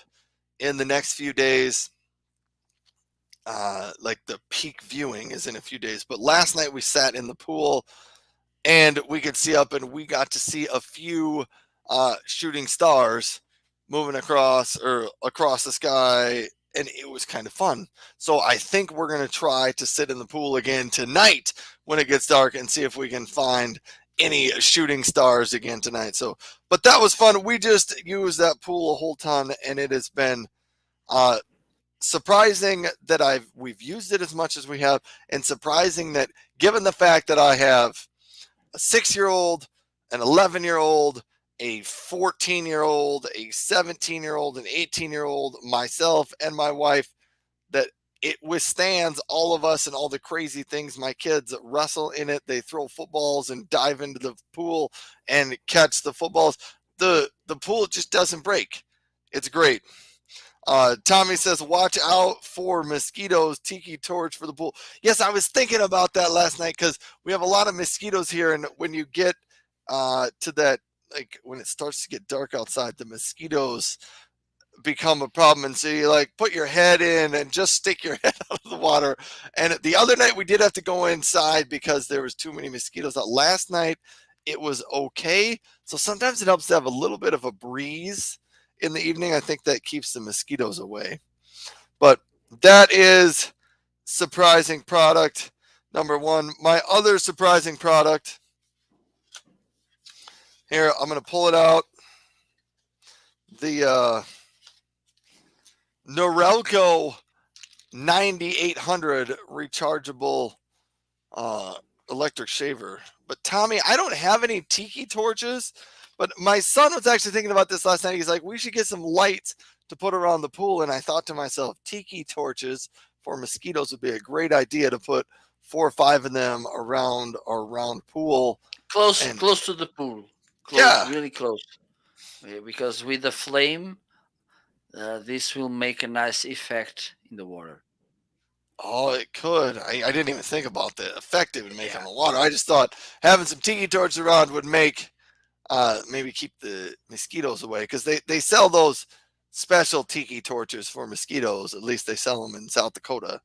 in the next few days. Like the peak viewing is in a few days. But last night we sat in the pool and we could see up and we got to see a few shooting stars moving across the sky. And it was kind of fun. So I think we're going to try to sit in the pool again tonight when it gets dark and see if we can find any shooting stars again tonight. So, but that was fun. We just used that pool a whole ton, and it has been surprising that we've used it as much as we have, and surprising that given the fact that I have a 6-year-old, an 11-year-old, a 14-year-old, a 17-year-old, an 18-year-old, myself, and my wife, that it withstands all of us and all the crazy things. My kids wrestle in it. They throw footballs and dive into the pool and catch the footballs. The pool just doesn't break. It's great. Tommy says, watch out for mosquitoes, tiki torch for the pool. Yes, I was thinking about that last night because we have a lot of mosquitoes here. And when you get to that, like when it starts to get dark outside, the mosquitoes become a problem. And so you like put your head in and just stick your head out of the water. And the other night we did have to go inside because there was too many mosquitoes out. Last night it was okay. So sometimes it helps to have a little bit of a breeze in the evening. I think that keeps the mosquitoes away. But that is surprising product number one. My other surprising product here, I'm going to pull it out. The Norelco 9800 rechargeable uh, electric shaver. But Tommy, I don't have any tiki torches. But my son was actually thinking about this last night. He's like, we should get some lights to put around the pool. And I thought to myself, tiki torches for mosquitoes would be a great idea to put 4 or 5 of them around our round pool. Close, And close to the pool. Close, yeah, really close. Because with the flame, this will make a nice effect in the water. oh, it could. I didn't even think about the effect it would make on Yeah. the water. I just thought having some tiki torches around would make maybe keep the mosquitoes away because they sell those special tiki torches for mosquitoes. At least they sell them in South Dakota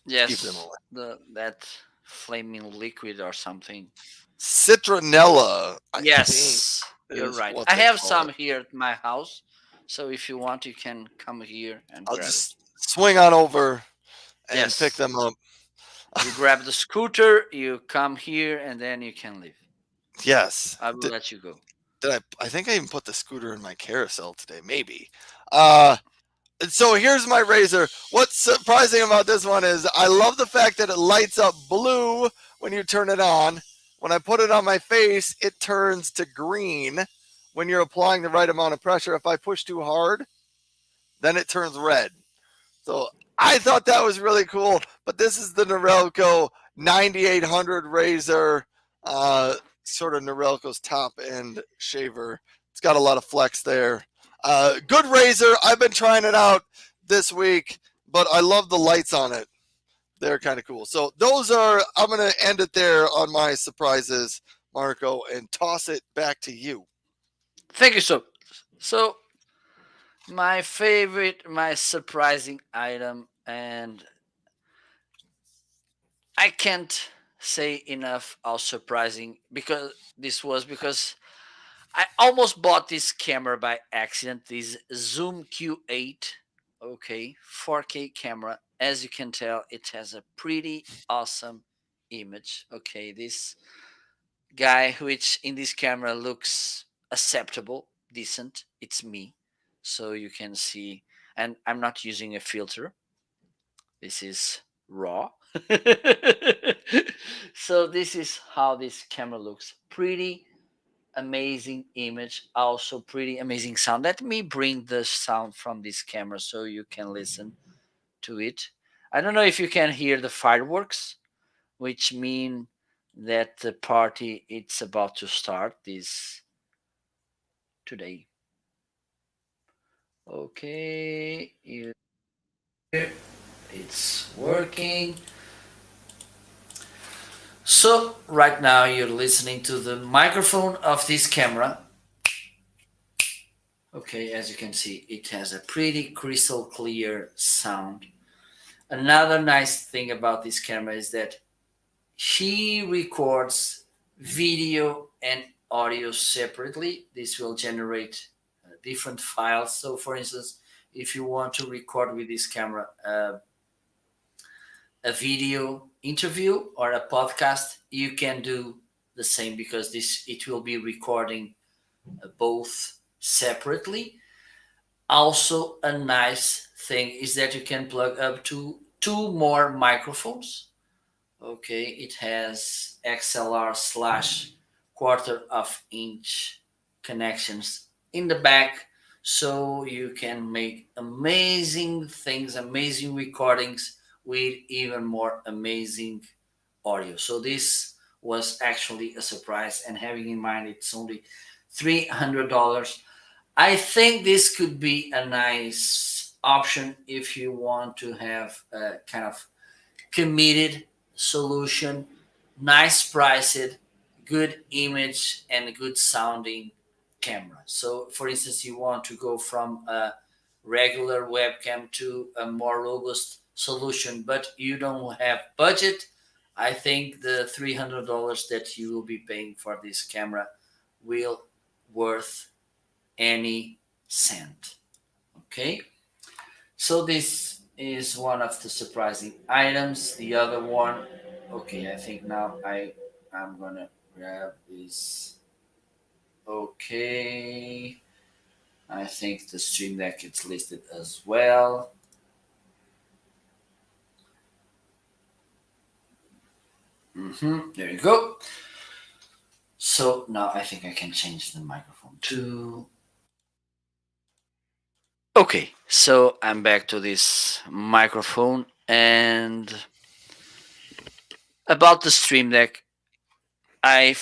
to keep them Yes, away. that flaming liquid or something. Citronella, I think, Yes, you're is right. what I they have call some it. here at my house, so if you want, you can come here and I'll grab it. just swing on over and pick Yes, them up. you grab the scooter, you come here, and then you can leave. Yes. I will let you go. Did I think I even put the scooter in my carousel today? Maybe. Uh, so here's my razor. What's surprising about this one is I love the fact that it lights up blue when you turn it on. When I put it on my face, it turns to green when you're applying the right amount of pressure. If I push too hard, then it turns red. So I thought that was really cool. But this is the Norelco 9800 razor, sort of Norelco's top end shaver. It's got a lot of flex there. Good razor. I've been trying it out this week, but I love the lights on it. They're kind of cool. So those are. I'm gonna end it there on my surprises, Marco, and toss it back to you. Thank you so. My surprising item, and I can't say enough how surprising because I almost bought this camera by accident. This Zoom Q8, okay, 4K camera. As you can tell, it has a pretty awesome image. Okay, this guy, which in this camera looks acceptable, decent, it's me. So you can see, and I'm not using a filter. This is raw. So this is how this camera looks. Pretty amazing image, also pretty amazing sound. Let me bring the sound from this camera so you can listen to it. I don't know if you can hear the fireworks, which mean that the party it's about to start this today. Okay, it's working. So right now you're listening to the microphone of this camera. Okay, as you can see, it has a pretty crystal clear sound. Another nice thing about this camera is that she records video and audio separately. This will generate different files. So, for instance, if you want to record with this camera a video interview or a podcast, you can do the same because this it will be recording both separately. Also, a nice thing is that you can plug up to two more microphones. Okay, it has XLR slash quarter of inch connections in the back, so you can make amazing things, amazing recordings with even more amazing audio. So this was actually a surprise, and having in mind it's only $300, I think this could be a nice option if you want to have a kind of committed solution, nice priced, good image, and good sounding camera. So, for instance, you want to go from a regular webcam to a more robust solution, but you don't have budget. I think the $300 that you will be paying for this camera will worth any cent. Okay, so this is one of the surprising items. The other one, okay, I think now I'm gonna grab this. Okay, I think the stream deck is listed as well. There you go. So now I think I can change the microphone too. Okay, so I'm back to this microphone, and about the stream deck, I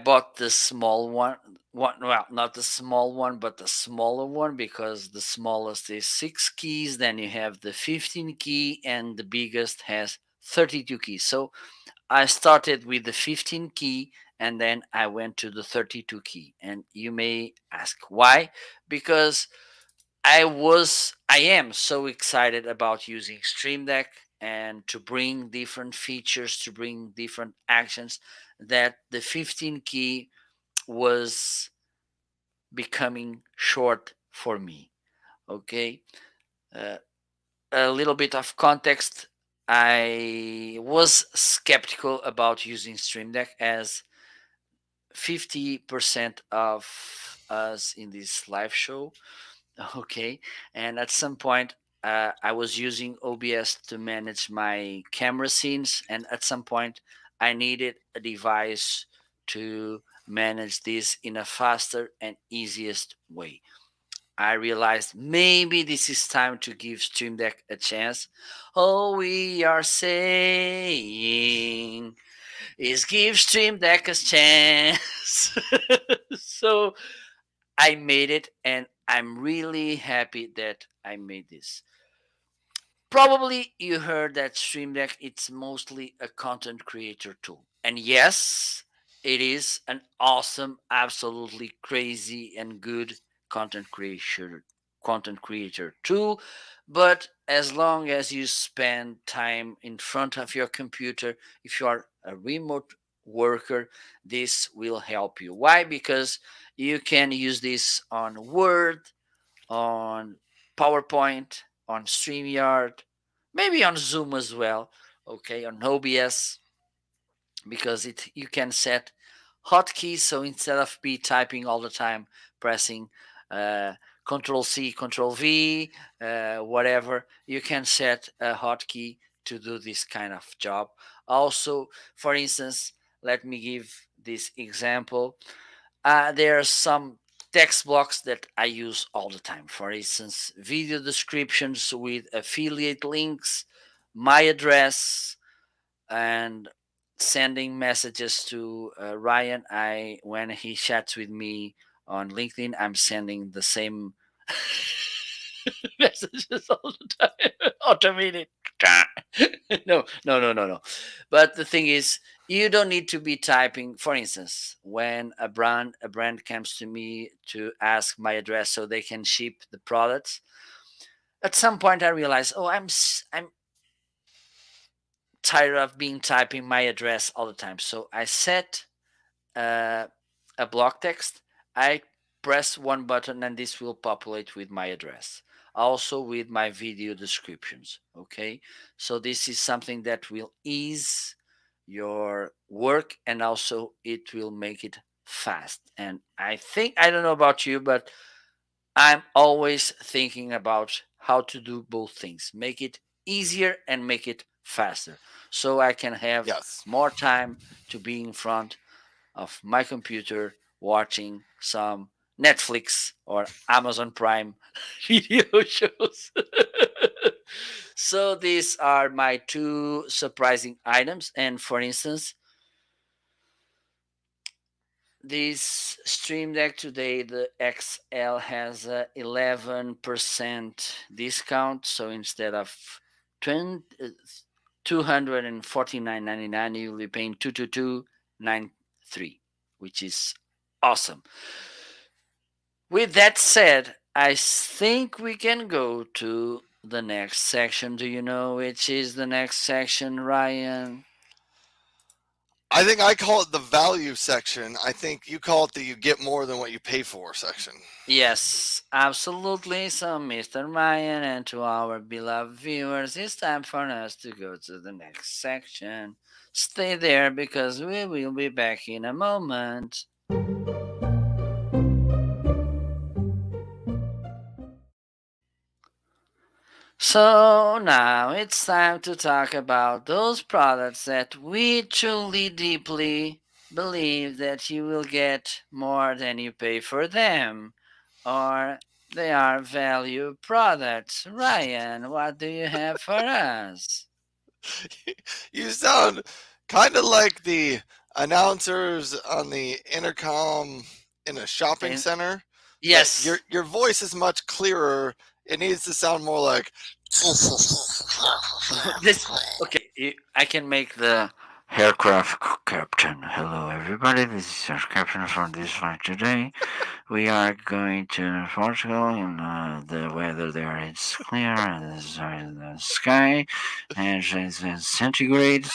bought the small one. Well, not the small one, but the smaller one, because the smallest is 6 keys. Then you have the 15 key, and the biggest has 32 keys. So I started with the 15 key, and then I went to the 32 key. And you may ask why? Because I am so excited about using Stream Deck and to bring different features, to bring different actions, that the 15 key was becoming short for me. Okay. Uh, a little bit of context. I was skeptical about using Stream Deck, as 50% of us in this live show. Okay. And at some point, I was using OBS to manage my camera scenes. And at some point, I needed a device to manage this in a faster and easiest way. I realized maybe this is time to give Stream Deck a chance. All we are saying is give Stream Deck a chance. So I made it, and I'm really happy that I made this. Probably you heard that Stream Deck it's mostly a content creator tool. And yes, it is an awesome, absolutely crazy and good content creator tool, but as long as you spend time in front of your computer, if you are a remote worker, this will help you. Why? Because you can use this on Word, on PowerPoint, on StreamYard, maybe on Zoom as well, okay, on OBS, because it you can set hotkeys. So instead of be typing all the time, pressing uh, Control C, Control V, whatever, you can set a hotkey to do this kind of job. Also, for instance, let me give this example. There are some text blocks that I use all the time. For instance, video descriptions with affiliate links, my address, and sending messages to Ryan. I When he chats with me on LinkedIn, I'm sending the same messages all the time, automated. No, no, no, no, no. But the thing is, you don't need to be typing. For instance, when a brand comes to me to ask my address so they can ship the products, at some point I realize, oh, I'm tired of being typing my address all the time. So I set uh, a block text. I press one button, and this will populate with my address. Also with my video descriptions. Okay. So this is something that will ease your work, and also it will make it fast. And I don't know about you, but I'm always thinking about how to do both things, make it easier and make it faster, so I can have Yes. more time to be in front of my computer watching some Netflix or Amazon Prime video shows. So these are my two surprising items. And for instance, this Stream Deck today, the XL has a 11% discount. So instead of 20, 249.99, you'll be paying 222.93, which is awesome. With that said, I think we can go to the next section. Do you know which is the next section, Ryan? I think I call it the value section. I think you call it the you get more than what you pay for section. Yes, absolutely. So, Mr. Ryan, and to our beloved viewers, it's time for us to go to the next section. Stay there because we will be back in a moment. So now it's time to talk about those products that we truly deeply believe that you will get more than you pay for them, or they are value products. Ryan, what do you have for us? You sound kind of like the announcers on the intercom in a shopping And center, but yes, your voice is much clearer. It needs to sound more like this okay. I can make the aircraft captain. Hello, everybody. This is your captain for this flight today. We are going to Portugal, and the weather there is clear, and the sky, and it's centigrades,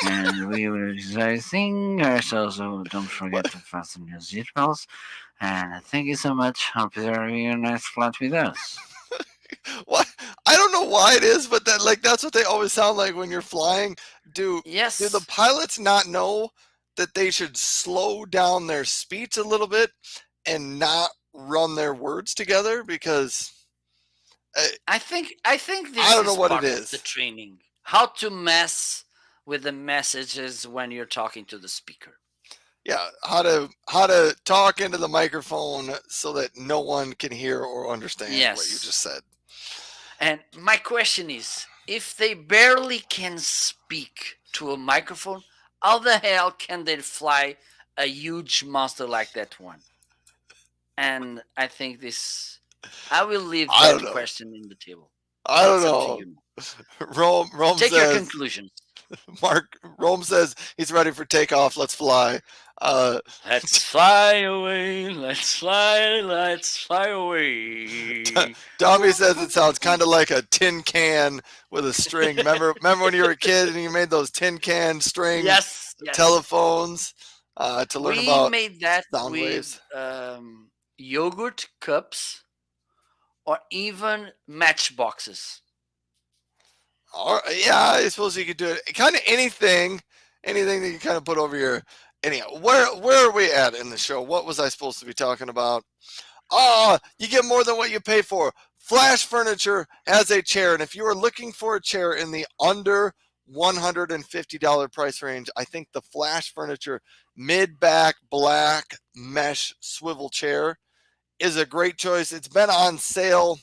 and we will exciting ourselves. So don't forget what? to fasten your seatbelts. And thank you so much. Hope you're having a nice flight with us. What? I don't know why it is, but that's what they always sound like when you're flying. Do the Yes, pilots not know that they should slow down their speech a little bit and not run their words together? Because uh, I think I this don't know is what it part of the is. training. How to mess with the messages when you're talking to the speaker. Yeah, how to talk into the microphone so that no one can hear or understand what you Yes. just said. And my question is, if they barely can speak to a microphone, how the hell can they fly a huge monster like that one? And I think this I will leave I don't that know. question in the table. I don't It's up to know. you. Rome Take your says conclusions. Rome says he's ready for takeoff. Let's fly. Uh, Let's fly away, let's fly away. Tommy says it sounds kind of like a tin can with a string. Remember when you were a kid and you made those tin can string Yes, yes. telephones to learn We about made that sound with waves? yogurt cups or even matchboxes. Or yeah, I suppose you could do it. Kind of anything that you kind of put over your. Anyhow, where are we at in the show? What was I supposed to be talking about? You get more than what you pay for. Flash Furniture has a chair, and if you are looking for a chair in the under $150 price range, I think the Flash Furniture mid back black mesh swivel chair is a great choice. It's been on sale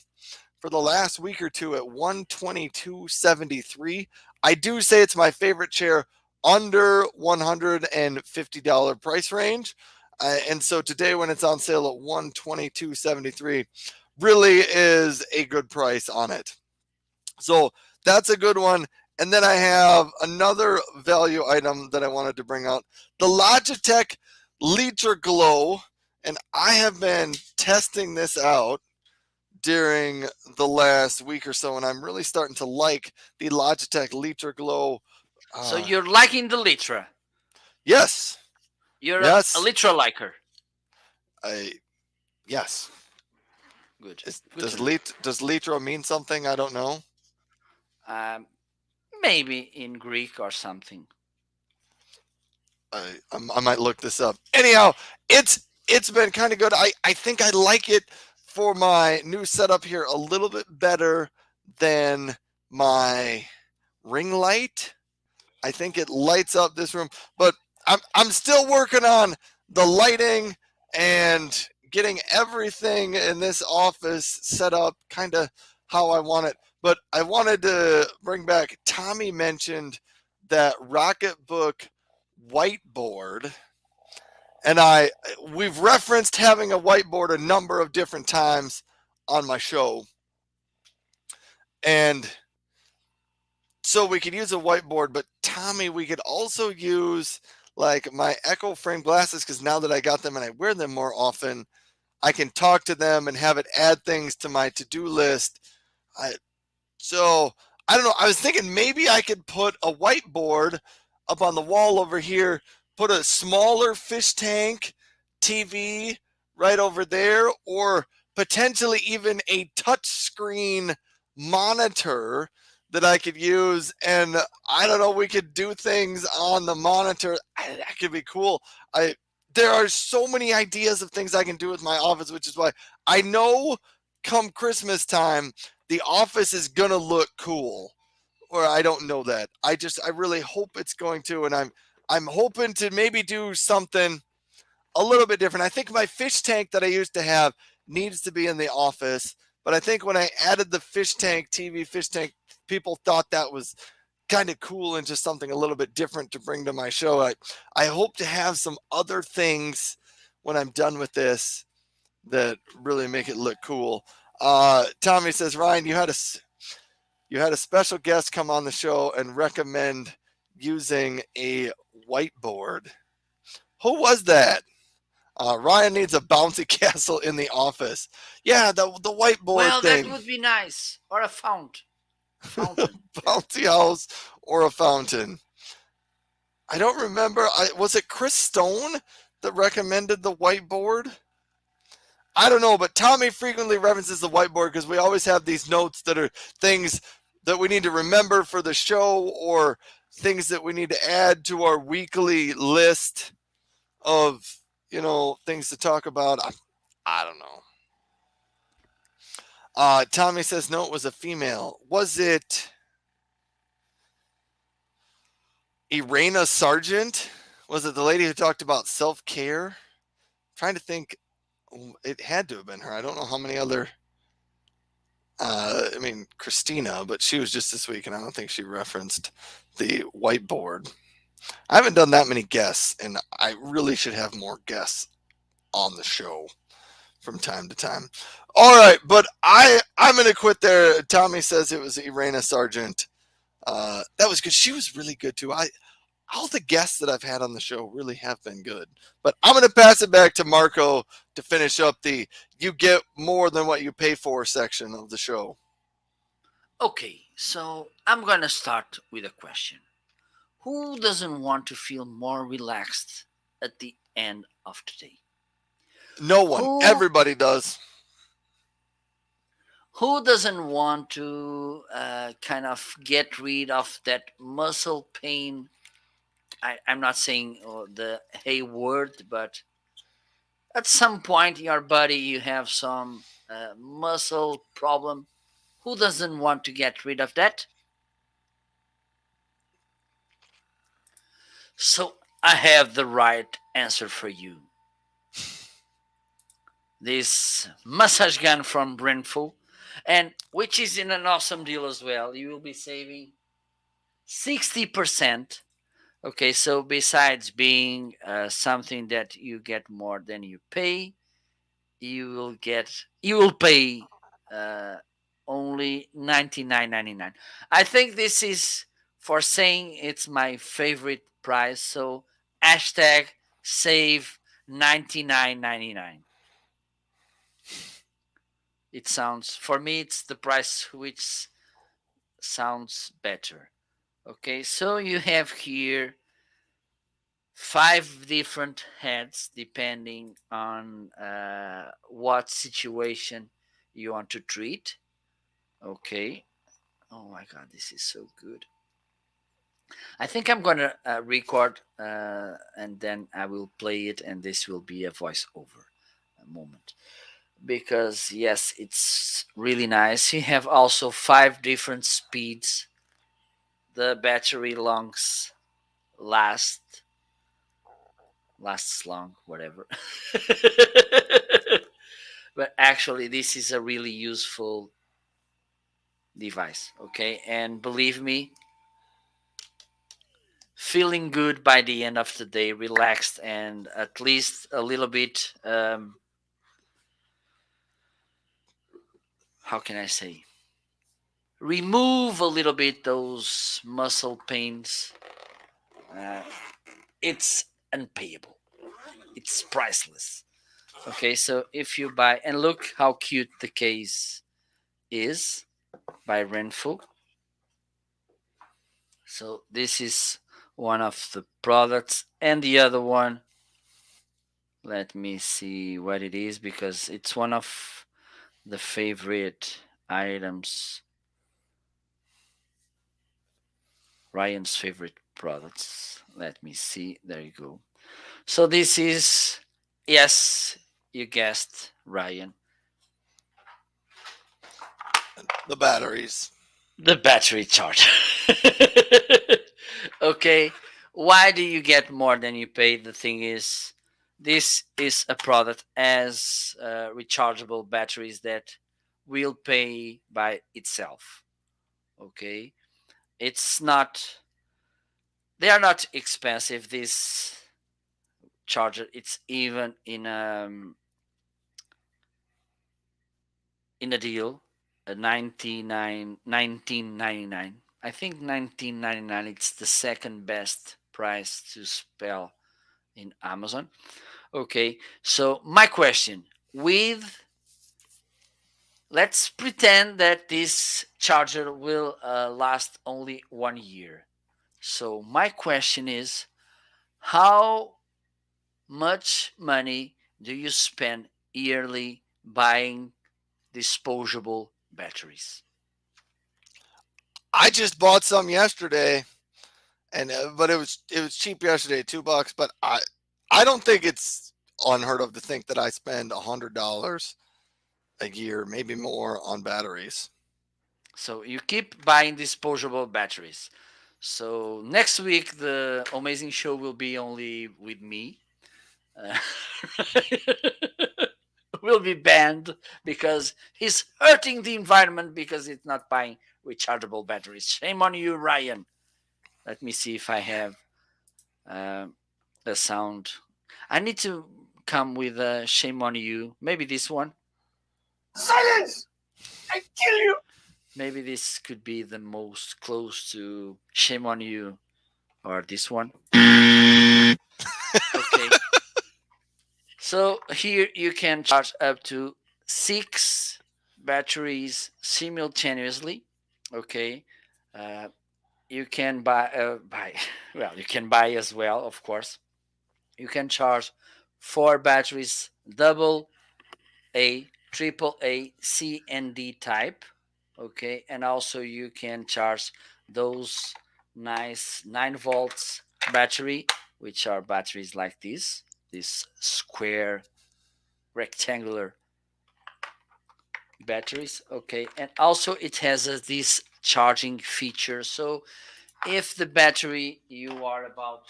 for the last week or two at 122.73. I do say it's my favorite chair under $150 price range. And so today when it's on sale at 122.73 really is a good price on it. So that's a good one. And then I have another value item that I wanted to bring out. The Logitech Litra Glow, and I have been testing this out during the last week or so, and I'm really starting to like the Logitech Litra Glow. So Uh, you're liking the Litra. yes, You're a yes, Litra liker. I yes. Good. Is, Good to know. does Litra mean something? I don't know. Um, Maybe in Greek or something. I might look this up. Anyhow, it's been kind of good. I think I like it for my new setup here a little bit better than my ring light. I think it lights up this room, but I'm still working on the lighting and getting everything in this office set up kind of how I want it. But I wanted to bring back, Tommy mentioned that Rocketbook whiteboard, and we've referenced having a whiteboard a number of different times on my show. And so we could use a whiteboard, but Tommy, we could also use like my Echo frame glasses, because now that I got them and I wear them more often, I can talk to them and have it add things to my to-do list. I, so I don't know. I was thinking maybe I could put a whiteboard up on the wall over here, put a smaller fish tank TV right over there, or potentially even a touch screen monitor that I could use. And I don't know, we could do things on the monitor. That could be cool. There are so many ideas of things I can do with my office, which is why I know come Christmas time, the office is gonna look cool. Or I don't know that. I really hope it's going to, and I'm hoping to maybe do something a little bit different. I think my fish tank that I used to have needs to be in the office, but I think when I added the fish tank TV fish tank, people thought that was kind of cool and just something a little bit different to bring to my show. I hope to have some other things when I'm done with this that really make it look cool. Tommy says, Ryan, you had a special guest come on the show and recommend using a whiteboard. Who was that? Ryan needs a bouncy castle in the office. Yeah, the whiteboard Well, that thing. would be nice. Or a fountain. Bouncy house or a fountain. I don't remember. Was it Chris Stone that recommended the whiteboard? I don't know, but Tommy frequently references the whiteboard because we always have these notes that are things that we need to remember for the show, or things that we need to add to our weekly list of, things to talk about. I don't know. Tommy says, no, it was a female. Was it Irena Sargent? Was it the lady who talked about self-care? Trying to think. It had to have been her. I don't know how many other. Christina, but she was just this week, and I don't think she referenced the whiteboard. I haven't done that many guests, and I really should have more guests on the show from time to time. All right, but I'm gonna quit there. Tommy says it was Irena Sargent. That was good. She was really good too. All the guests that I've had on the show really have been good. But I'm going to pass it back to Marco to finish up the "you get more than what you pay for" section of the show. Okay, so I'm gonna start with a question. Who doesn't want to feel more relaxed at the end of the day? No one. Who Everybody does. who doesn't want to kind of get rid of that muscle pain? I'm not saying the hey word, but at some point in your body you have some muscle problem. Who doesn't want to get rid of that? So I have the right answer for you. This massage gun from Brentful, and which is in an awesome deal as well. You will be saving 60%. Okay, so besides being something that you get more than you pay, you will pay uh, only 99.99. I think this is for saying it's my favorite price. So hashtag save 99.99. It sounds, for me it's the price which sounds better. Okay, so you have here five different heads depending on what situation you want to treat. Okay. Oh my god, this is so good. I think I'm gonna record and then I will play it, and this will be a voiceover moment, because yes, it's really nice. You have also five different speeds. The battery longs last lasts long, whatever. But actually, this is a really useful device. Okay, and believe me, feeling good by the end of the day, relaxed, and at least a little bit. How can I say? Remove a little bit those muscle pains. Uh, it's unpayable. It's priceless. Okay, so if you buy and look how cute the case is by Renful. So this is one of the products, and the other one. Let me see what it is because it's one of the favorite items. Ryan's favorite products. Let me see. There you go. So this is, yes, you guessed, Ryan, The batteries. the battery charger. Okay, why do you get more than you pay? The thing is, this is a product as rechargeable batteries that will pay by itself. Okay, it's not. They are not expensive. This charger, it's even in a deal, a 1999. I think 1999. It's the second best price to spell in Amazon. Okay, so my question with let's pretend that this charger will last only 1 year. So my question is, how much money do you spend yearly buying disposable batteries? I just bought some yesterday, and but it was cheap yesterday, $2. But I don't think it's unheard of to think that I spend $100 a year, maybe more, on batteries. So you keep buying disposable batteries. So next week the Amazing Show will be only with me. Uh, will be banned because he's hurting the environment because it's not buying rechargeable batteries. Shame on you, Ryan. Let me see if I have um, a sound. I need to come with a shame on you. Maybe this one. Silence! I kill you! Maybe this could be the most close to shame on you, or this one. Okay. So here you can charge up to 6 batteries simultaneously. Okay. Uh, you can buy well, you can buy as well, of course. You can charge 4 batteries double A, triple A, C, and D type. Okay, and also you can charge those nice 9 volts battery, which are batteries like this square rectangular batteries. Okay, and also it has this charging feature. So if the battery you are about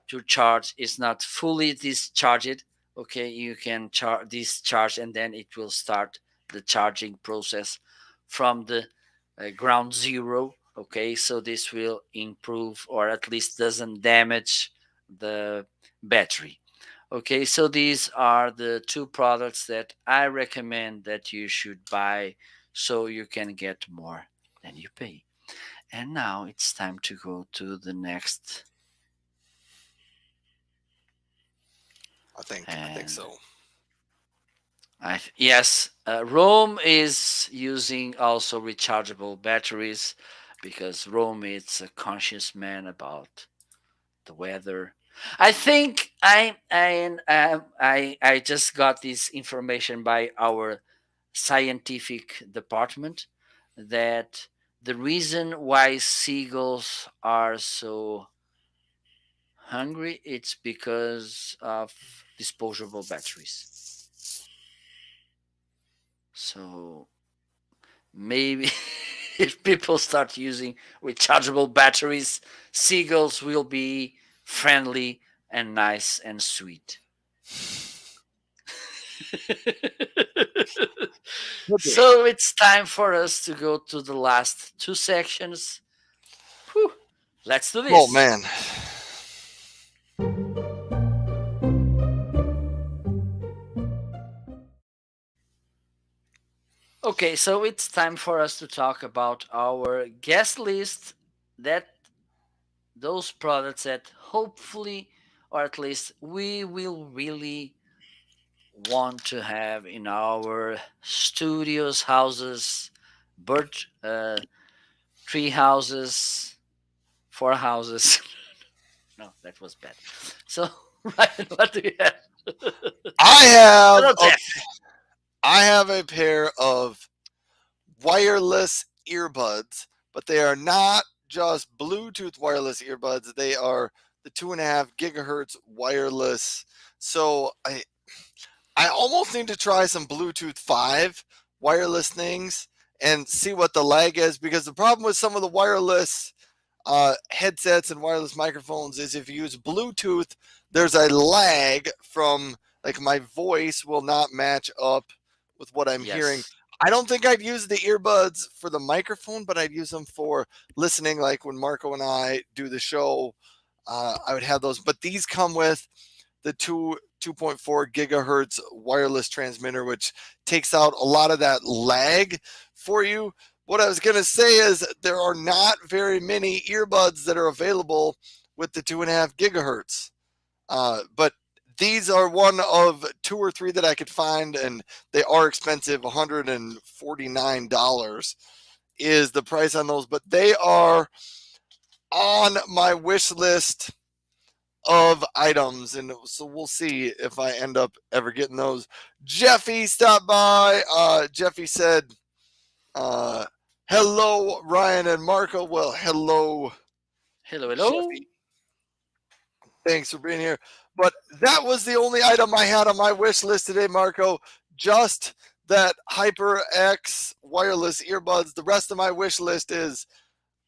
to charge is not fully discharged, okay, you can discharge and then it will start the charging process from the ground zero. Okay, so this will improve or at least doesn't damage the battery. Okay, so these are the two products that I recommend that you should buy so you can get more than you pay. And now it's time to go to the next. I think And so. yes, Rome is using also rechargeable batteries because Rome is a conscious man about the weather. I think I just got this information by our scientific department that the reason why seagulls are so hungry it's because of disposable batteries. So maybe if people start using rechargeable batteries, seagulls will be friendly and nice and sweet. Could be. So it's time for us to go to the last two sections. Whew. Let's do Oh this. man. Okay, so it's time for us to talk about our guest list, that those products that hopefully, or at least we will really want to have in our studios, houses, bird, tree houses, four houses. No, that was bad. So, Ryan, what do you have? I have Hello, a Jeff. I have a pair of wireless earbuds, but they are not just Bluetooth wireless earbuds. They are the 2.5 gigahertz wireless. So I almost need to try some Bluetooth 5 wireless things and see what the lag is, because the problem with some of the wireless headsets and wireless microphones is if you use Bluetooth, there's a lag from, like, my voice will not match up with what I'm hearing. Yes. I don't think I'd use the earbuds for the microphone, but I'd use them for listening, like when Marco and I do the show. I would have those, but these come with the 2.4 gigahertz wireless transmitter, which takes out a lot of that lag for you. What I was going to say is there are not very many earbuds that are available with the 2.5 gigahertz, but these are one of two or three that I could find, and they are expensive. $149 is the price on those, but they are on my wish list of items, and so we'll see if I end up ever getting those. Jeffy stopped by. Jeffy said, uh, hello, Ryan and Marco. Well, hello, Hello, hello. Jeffy. Thanks for being here. But that was the only item I had on my wish list today, Marco. Just that HyperX wireless earbuds. The rest of my wish list is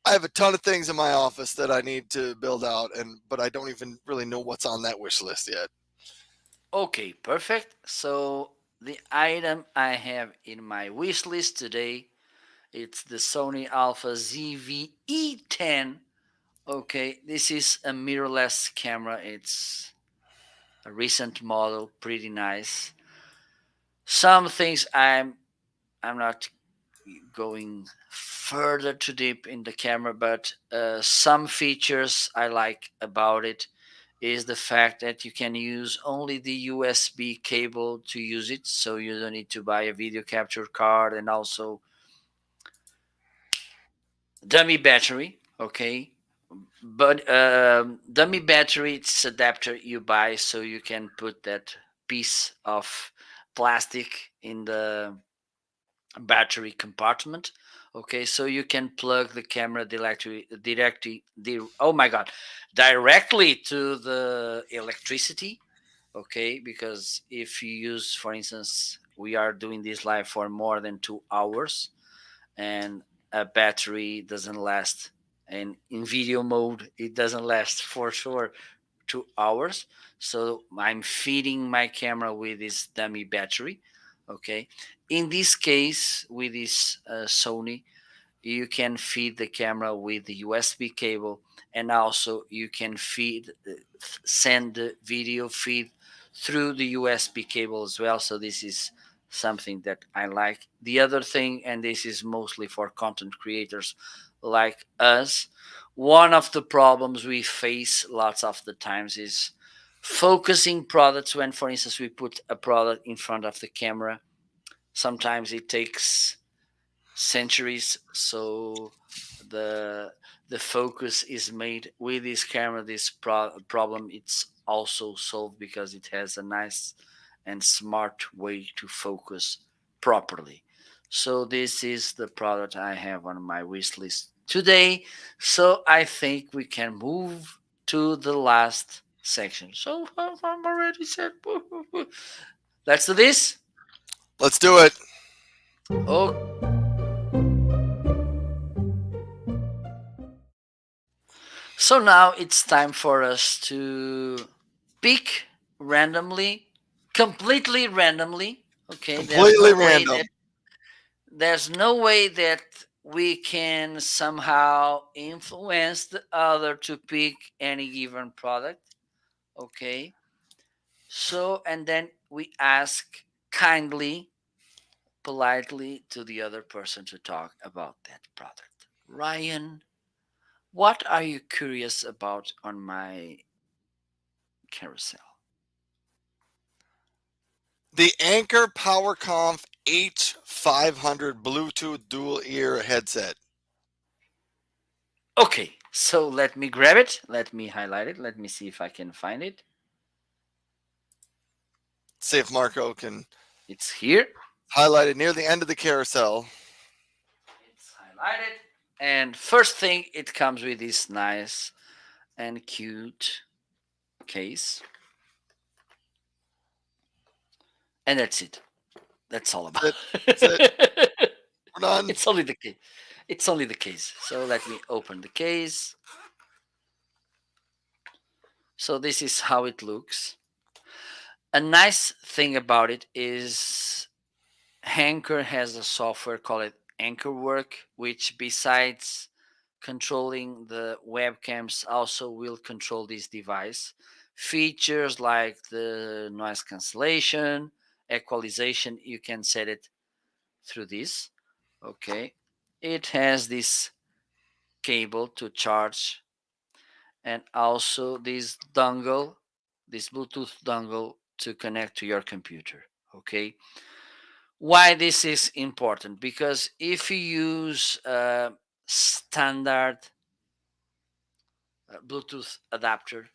I have a ton of things in my office that I need to build out, but I don't even really know what's on that wish list yet. Okay, perfect. So the item I have in my wish list today, it's the Sony Alpha ZV-E10. Okay, this is a mirrorless camera. It's a recent model, pretty nice. Some things I'm not going further too deep in the camera, but some features I like about it is the fact that you can use only the USB cable to use it, so you don't need to buy a video capture card, and also dummy battery. Okay, but dummy battery, it's adapter you buy so you can put that piece of plastic in the battery compartment. Okay, so you can plug the camera oh my god, directly to the electricity. Okay, because if you use, for instance, we are doing this live for more than 2 hours, and a battery doesn't last, and in video mode it doesn't last for sure 2 hours. So I'm feeding my camera with this dummy battery. Okay. In this case, with this Sony, you can feed the camera with the USB cable, and also you can send the video feed through the USB cable as well. So this is something that I like. The other thing, and this is mostly for content creators like us, one of the problems we face lots of the times is focusing products. When, for instance, we put a product in front of the camera, sometimes it takes centuries. So the the focus is made with this camera. This problem, it's also solved because it has a nice and smart way to focus properly. So this is the product I have on my wish list today. So I think we can move to the last section. So I'm already said. Let's do this. Let's do it. Okay. So now it's time for us to pick randomly completely randomly. Okay, Completely random. there's no way that we can somehow influence the other to pick any given product. Okay, so and then we ask kindly, politely to the other person to talk about that product. Ryan, what are you curious about on my carousel? The Anchor PowerConf H500 Bluetooth dual ear headset. Okay, so let me grab it. Let me highlight it. Let me see if I can find it. See if Marco can It's here. highlight it near the end of the carousel. It's highlighted. And first thing, it comes with this nice and cute case. And that's it. That's all about That's it. That's it. it. We're done. It's only the case. It's only the case. So let me open the case. So this is how it looks. A nice thing about it is Anchor has a software called Anchor Work, which besides controlling the webcams, also will control this device. Features like the noise cancellation, equalization, you can set it through this. Okay. It has this cable to charge and also this Bluetooth dongle to connect to your computer. Okay. Why this is important? Because if you use a standard Bluetooth adapter,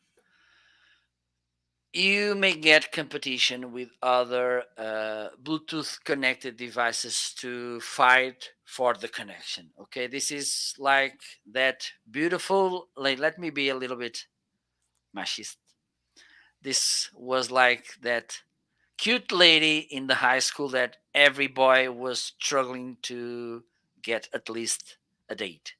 you may get competition with other Bluetooth connected devices to fight for the connection. Okay, this is like that beautiful. Like, let me be a little bit machist. This was like that cute lady in the high school that every boy was struggling to get at least a date.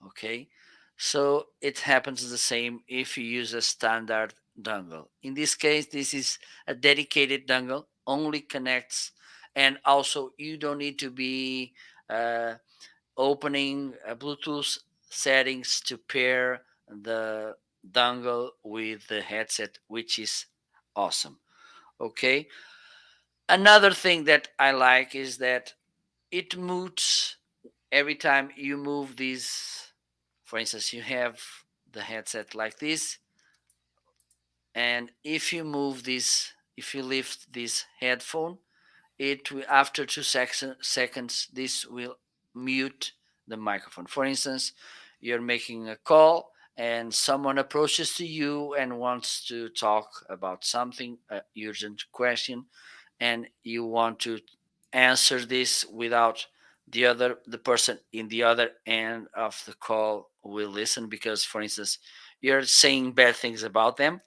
Okay, so it happens the same if you use a standard dongle. In this case, this is a dedicated dongle, only connects, and also you don't need to be uh, opening Bluetooth settings to pair the dongle with the headset, which is awesome. Okay, another thing that I like is that it mutes every time you move these. For instance, you have the headset like this, and if you move this, if you lift this headphone, it will, after 2 seconds, this will mute the microphone. For instance, you're making a call and someone approaches to you and wants to talk about something, a urgent question, and you want to answer this without the person in the other end of the call will listen, because for instance you're saying bad things about them.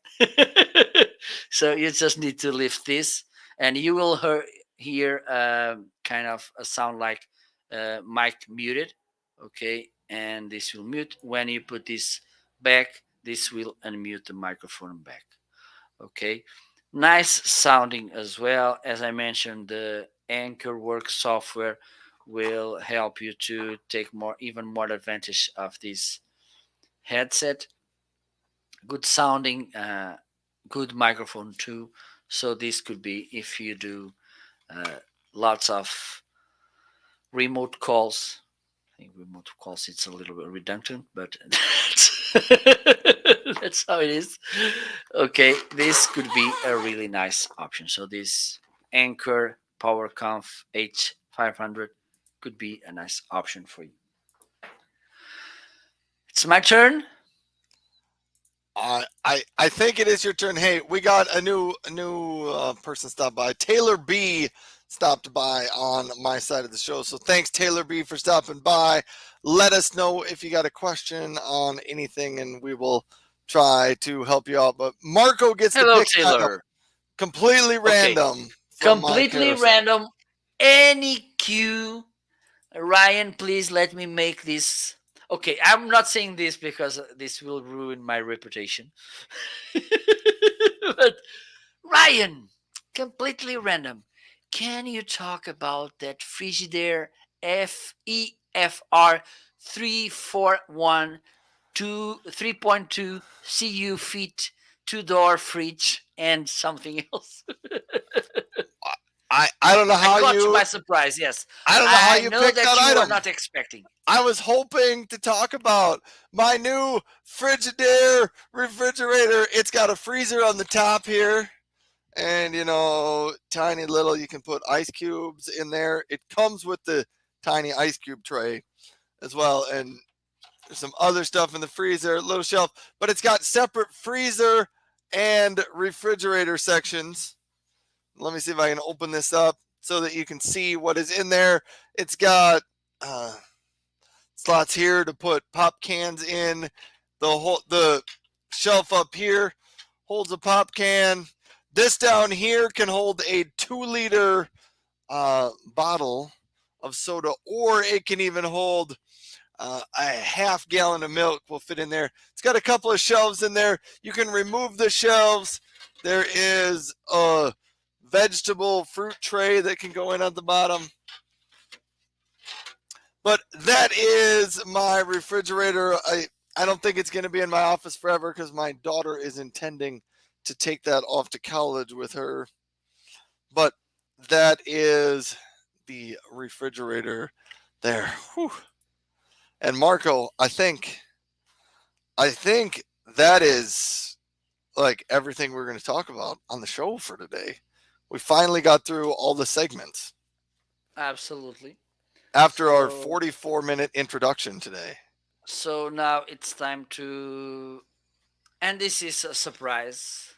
So you just need to lift this and you will hear kind of a sound like mic muted. Okay, and this will mute when you put this back. This will unmute the microphone back. Okay, nice sounding as well. As I mentioned, the Anchor Work software will help you to take even more advantage of this headset. Good sounding, good microphone too. So this could be if you do uh, lots of remote calls. I think remote calls, it's a little bit redundant, but that's how it is. Okay, this could be a really nice option. So this Anchor PowerConf H500 could be a nice option for you. It's my turn. I think it is your turn. Hey, we got a new person stopped by. Taylor B stopped by on my side of the show. So thanks, Taylor B, for stopping by. Let us know if you got a question on anything, and we will try to help you out. But Marco gets to Hello, pick an item Taylor. completely Okay, random from my completely carousel. random. Any cue. Ryan, please let me make this. Okay, I'm not saying this because this will ruin my reputation. But Ryan, completely random. Can you talk about that Frigidaire FEFR 341 3.2 CU feet, two-door fridge, and something else? I don't know I how caught you you by surprise. Yes, I don't know how I you know picked that that you were item. not expecting. I was hoping to talk about my new Frigidaire refrigerator. It's got a freezer on the top here, and tiny little. You can put ice cubes in there. It comes with the tiny ice cube tray as well, and there's some other stuff in the freezer, little shelf, but it's got separate freezer and refrigerator sections. Let me see if I can open this up so that you can see what is in there. It's got slots here to put pop cans in. The shelf up here holds a pop can. This down here can hold a 2-liter bottle of soda, or it can even hold a half-gallon of milk will fit in there. It's got a couple of shelves in there. You can remove the shelves. There is a vegetable fruit tray that can go in at the bottom. But that is my refrigerator. I don't think it's going to be in my office forever because my daughter is intending to take that off to college with her. But that is the refrigerator there. Whew. And Marco, I think that is like everything we're going to talk about on the show for today. We finally got through all the segments Absolutely. after our So, 44-minute introduction today. so now it's time to, and this is a surprise,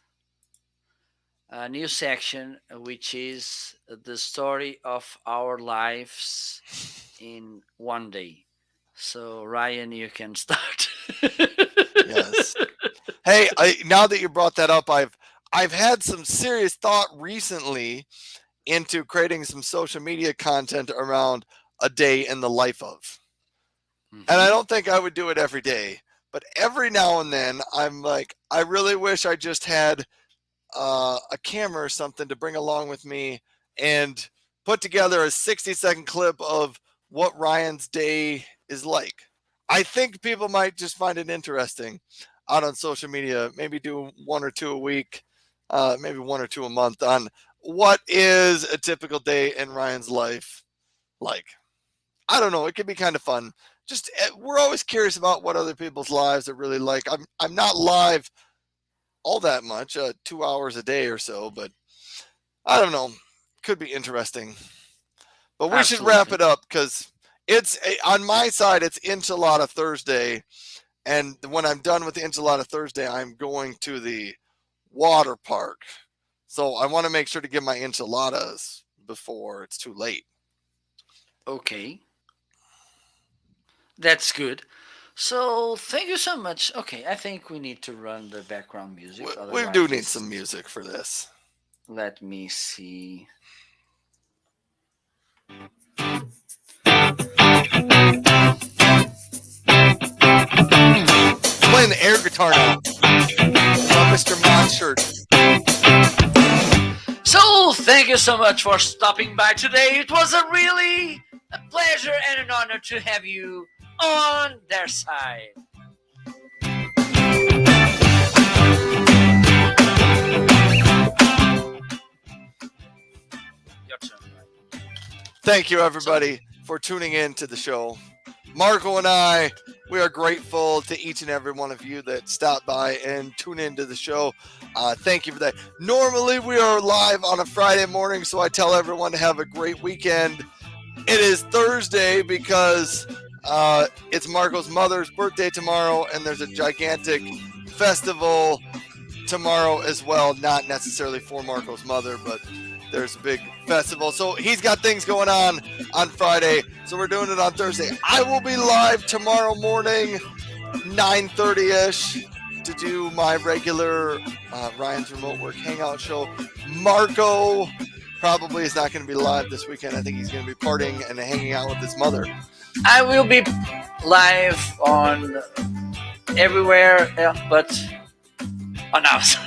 a new section, which is the story of our lives in one day. So, Ryan, you can start. Yes. Hey, now that you brought that up, I've had some serious thought recently into creating some social media content around a day in the life of. And I don't think I would do it every day, but every now and then I'm like, I really wish I just had a camera or something to bring along with me and put together a 60-second clip of what Ryan's day is like. I think people might just find it interesting out on social media. Maybe do one or two a week, maybe one or two a month on what is a typical day in Ryan's life like. I don't know. It could be kind of fun. Just we're always curious about what other people's lives are really like. I'm not live all that much, 2 hours a day or so, but I don't know. Could be interesting. But we should wrap it up because it's on my side. It's Enchilada Thursday, and when I'm done with the Enchilada Thursday, I'm going to the water park. So I want to make sure to get my enchiladas before it's too late. Okay. That's good. So thank you so much. Okay, I think we need to run the background music. We do need some music for this. Let me see. Playing the air guitar now. Mr. Mod shirt. So thank you so much for stopping by today. It was a really a pleasure and an honor to have you on their side. Your turn. Thank you, everybody, for tuning in to the show. Marco and I, we are grateful to each and every one of you that stopped by and tune into the show. Thank you for that. Normally, we are live on a Friday morning, so I tell everyone to have a great weekend. It is Thursday because it's Marco's mother's birthday tomorrow, and there's a gigantic festival tomorrow as well. Not necessarily for Marco's mother, but there's a big festival. So he's got things going on Friday. So we're doing it on Thursday. I will be live tomorrow morning, 9:30-ish, to do my regular Ryan's Remote Work Hangout show. Marco probably is not going to be live this weekend. I think he's going to be partying and hanging out with his mother. I will be live on everywhere, but on us.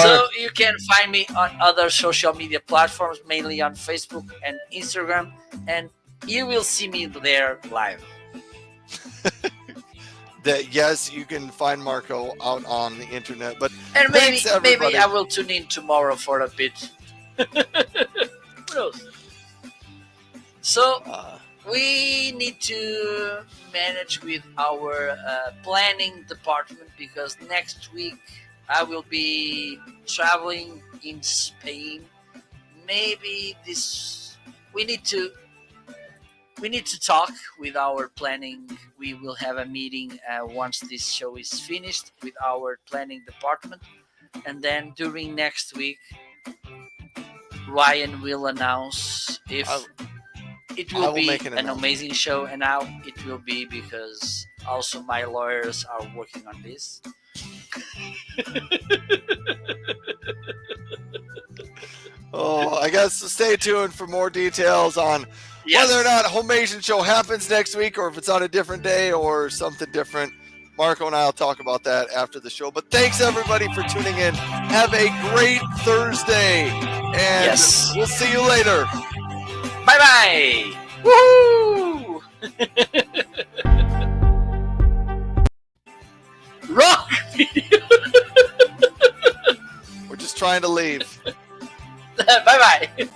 So Mark. you can find me on other social media platforms, mainly on Facebook and Instagram, and you will see me there live. That yes, you can find Marco out on the internet. But And thanks maybe everybody. I will tune in tomorrow for a bit. Who knows? So Uh, we need to manage with our planning department because next week I will be traveling in Spain. Maybe this we need to talk with our planning. We will have a meeting once this show is finished with our planning department, and then during next week Ryan will announce I, if it I will will be make an an announcement. amazing show, and now it will be because also my lawyers are working on this. Oh, I guess stay tuned for more details on whether or Yes. not Homeazin Show happens next week or if it's on a different day or something different. Marco and I will talk about that after the show. But thanks everybody for tuning in. Have a great Thursday, and Yes. we'll see you later. Bye bye. Woohoo! Rock video. We're just trying to leave. Bye bye.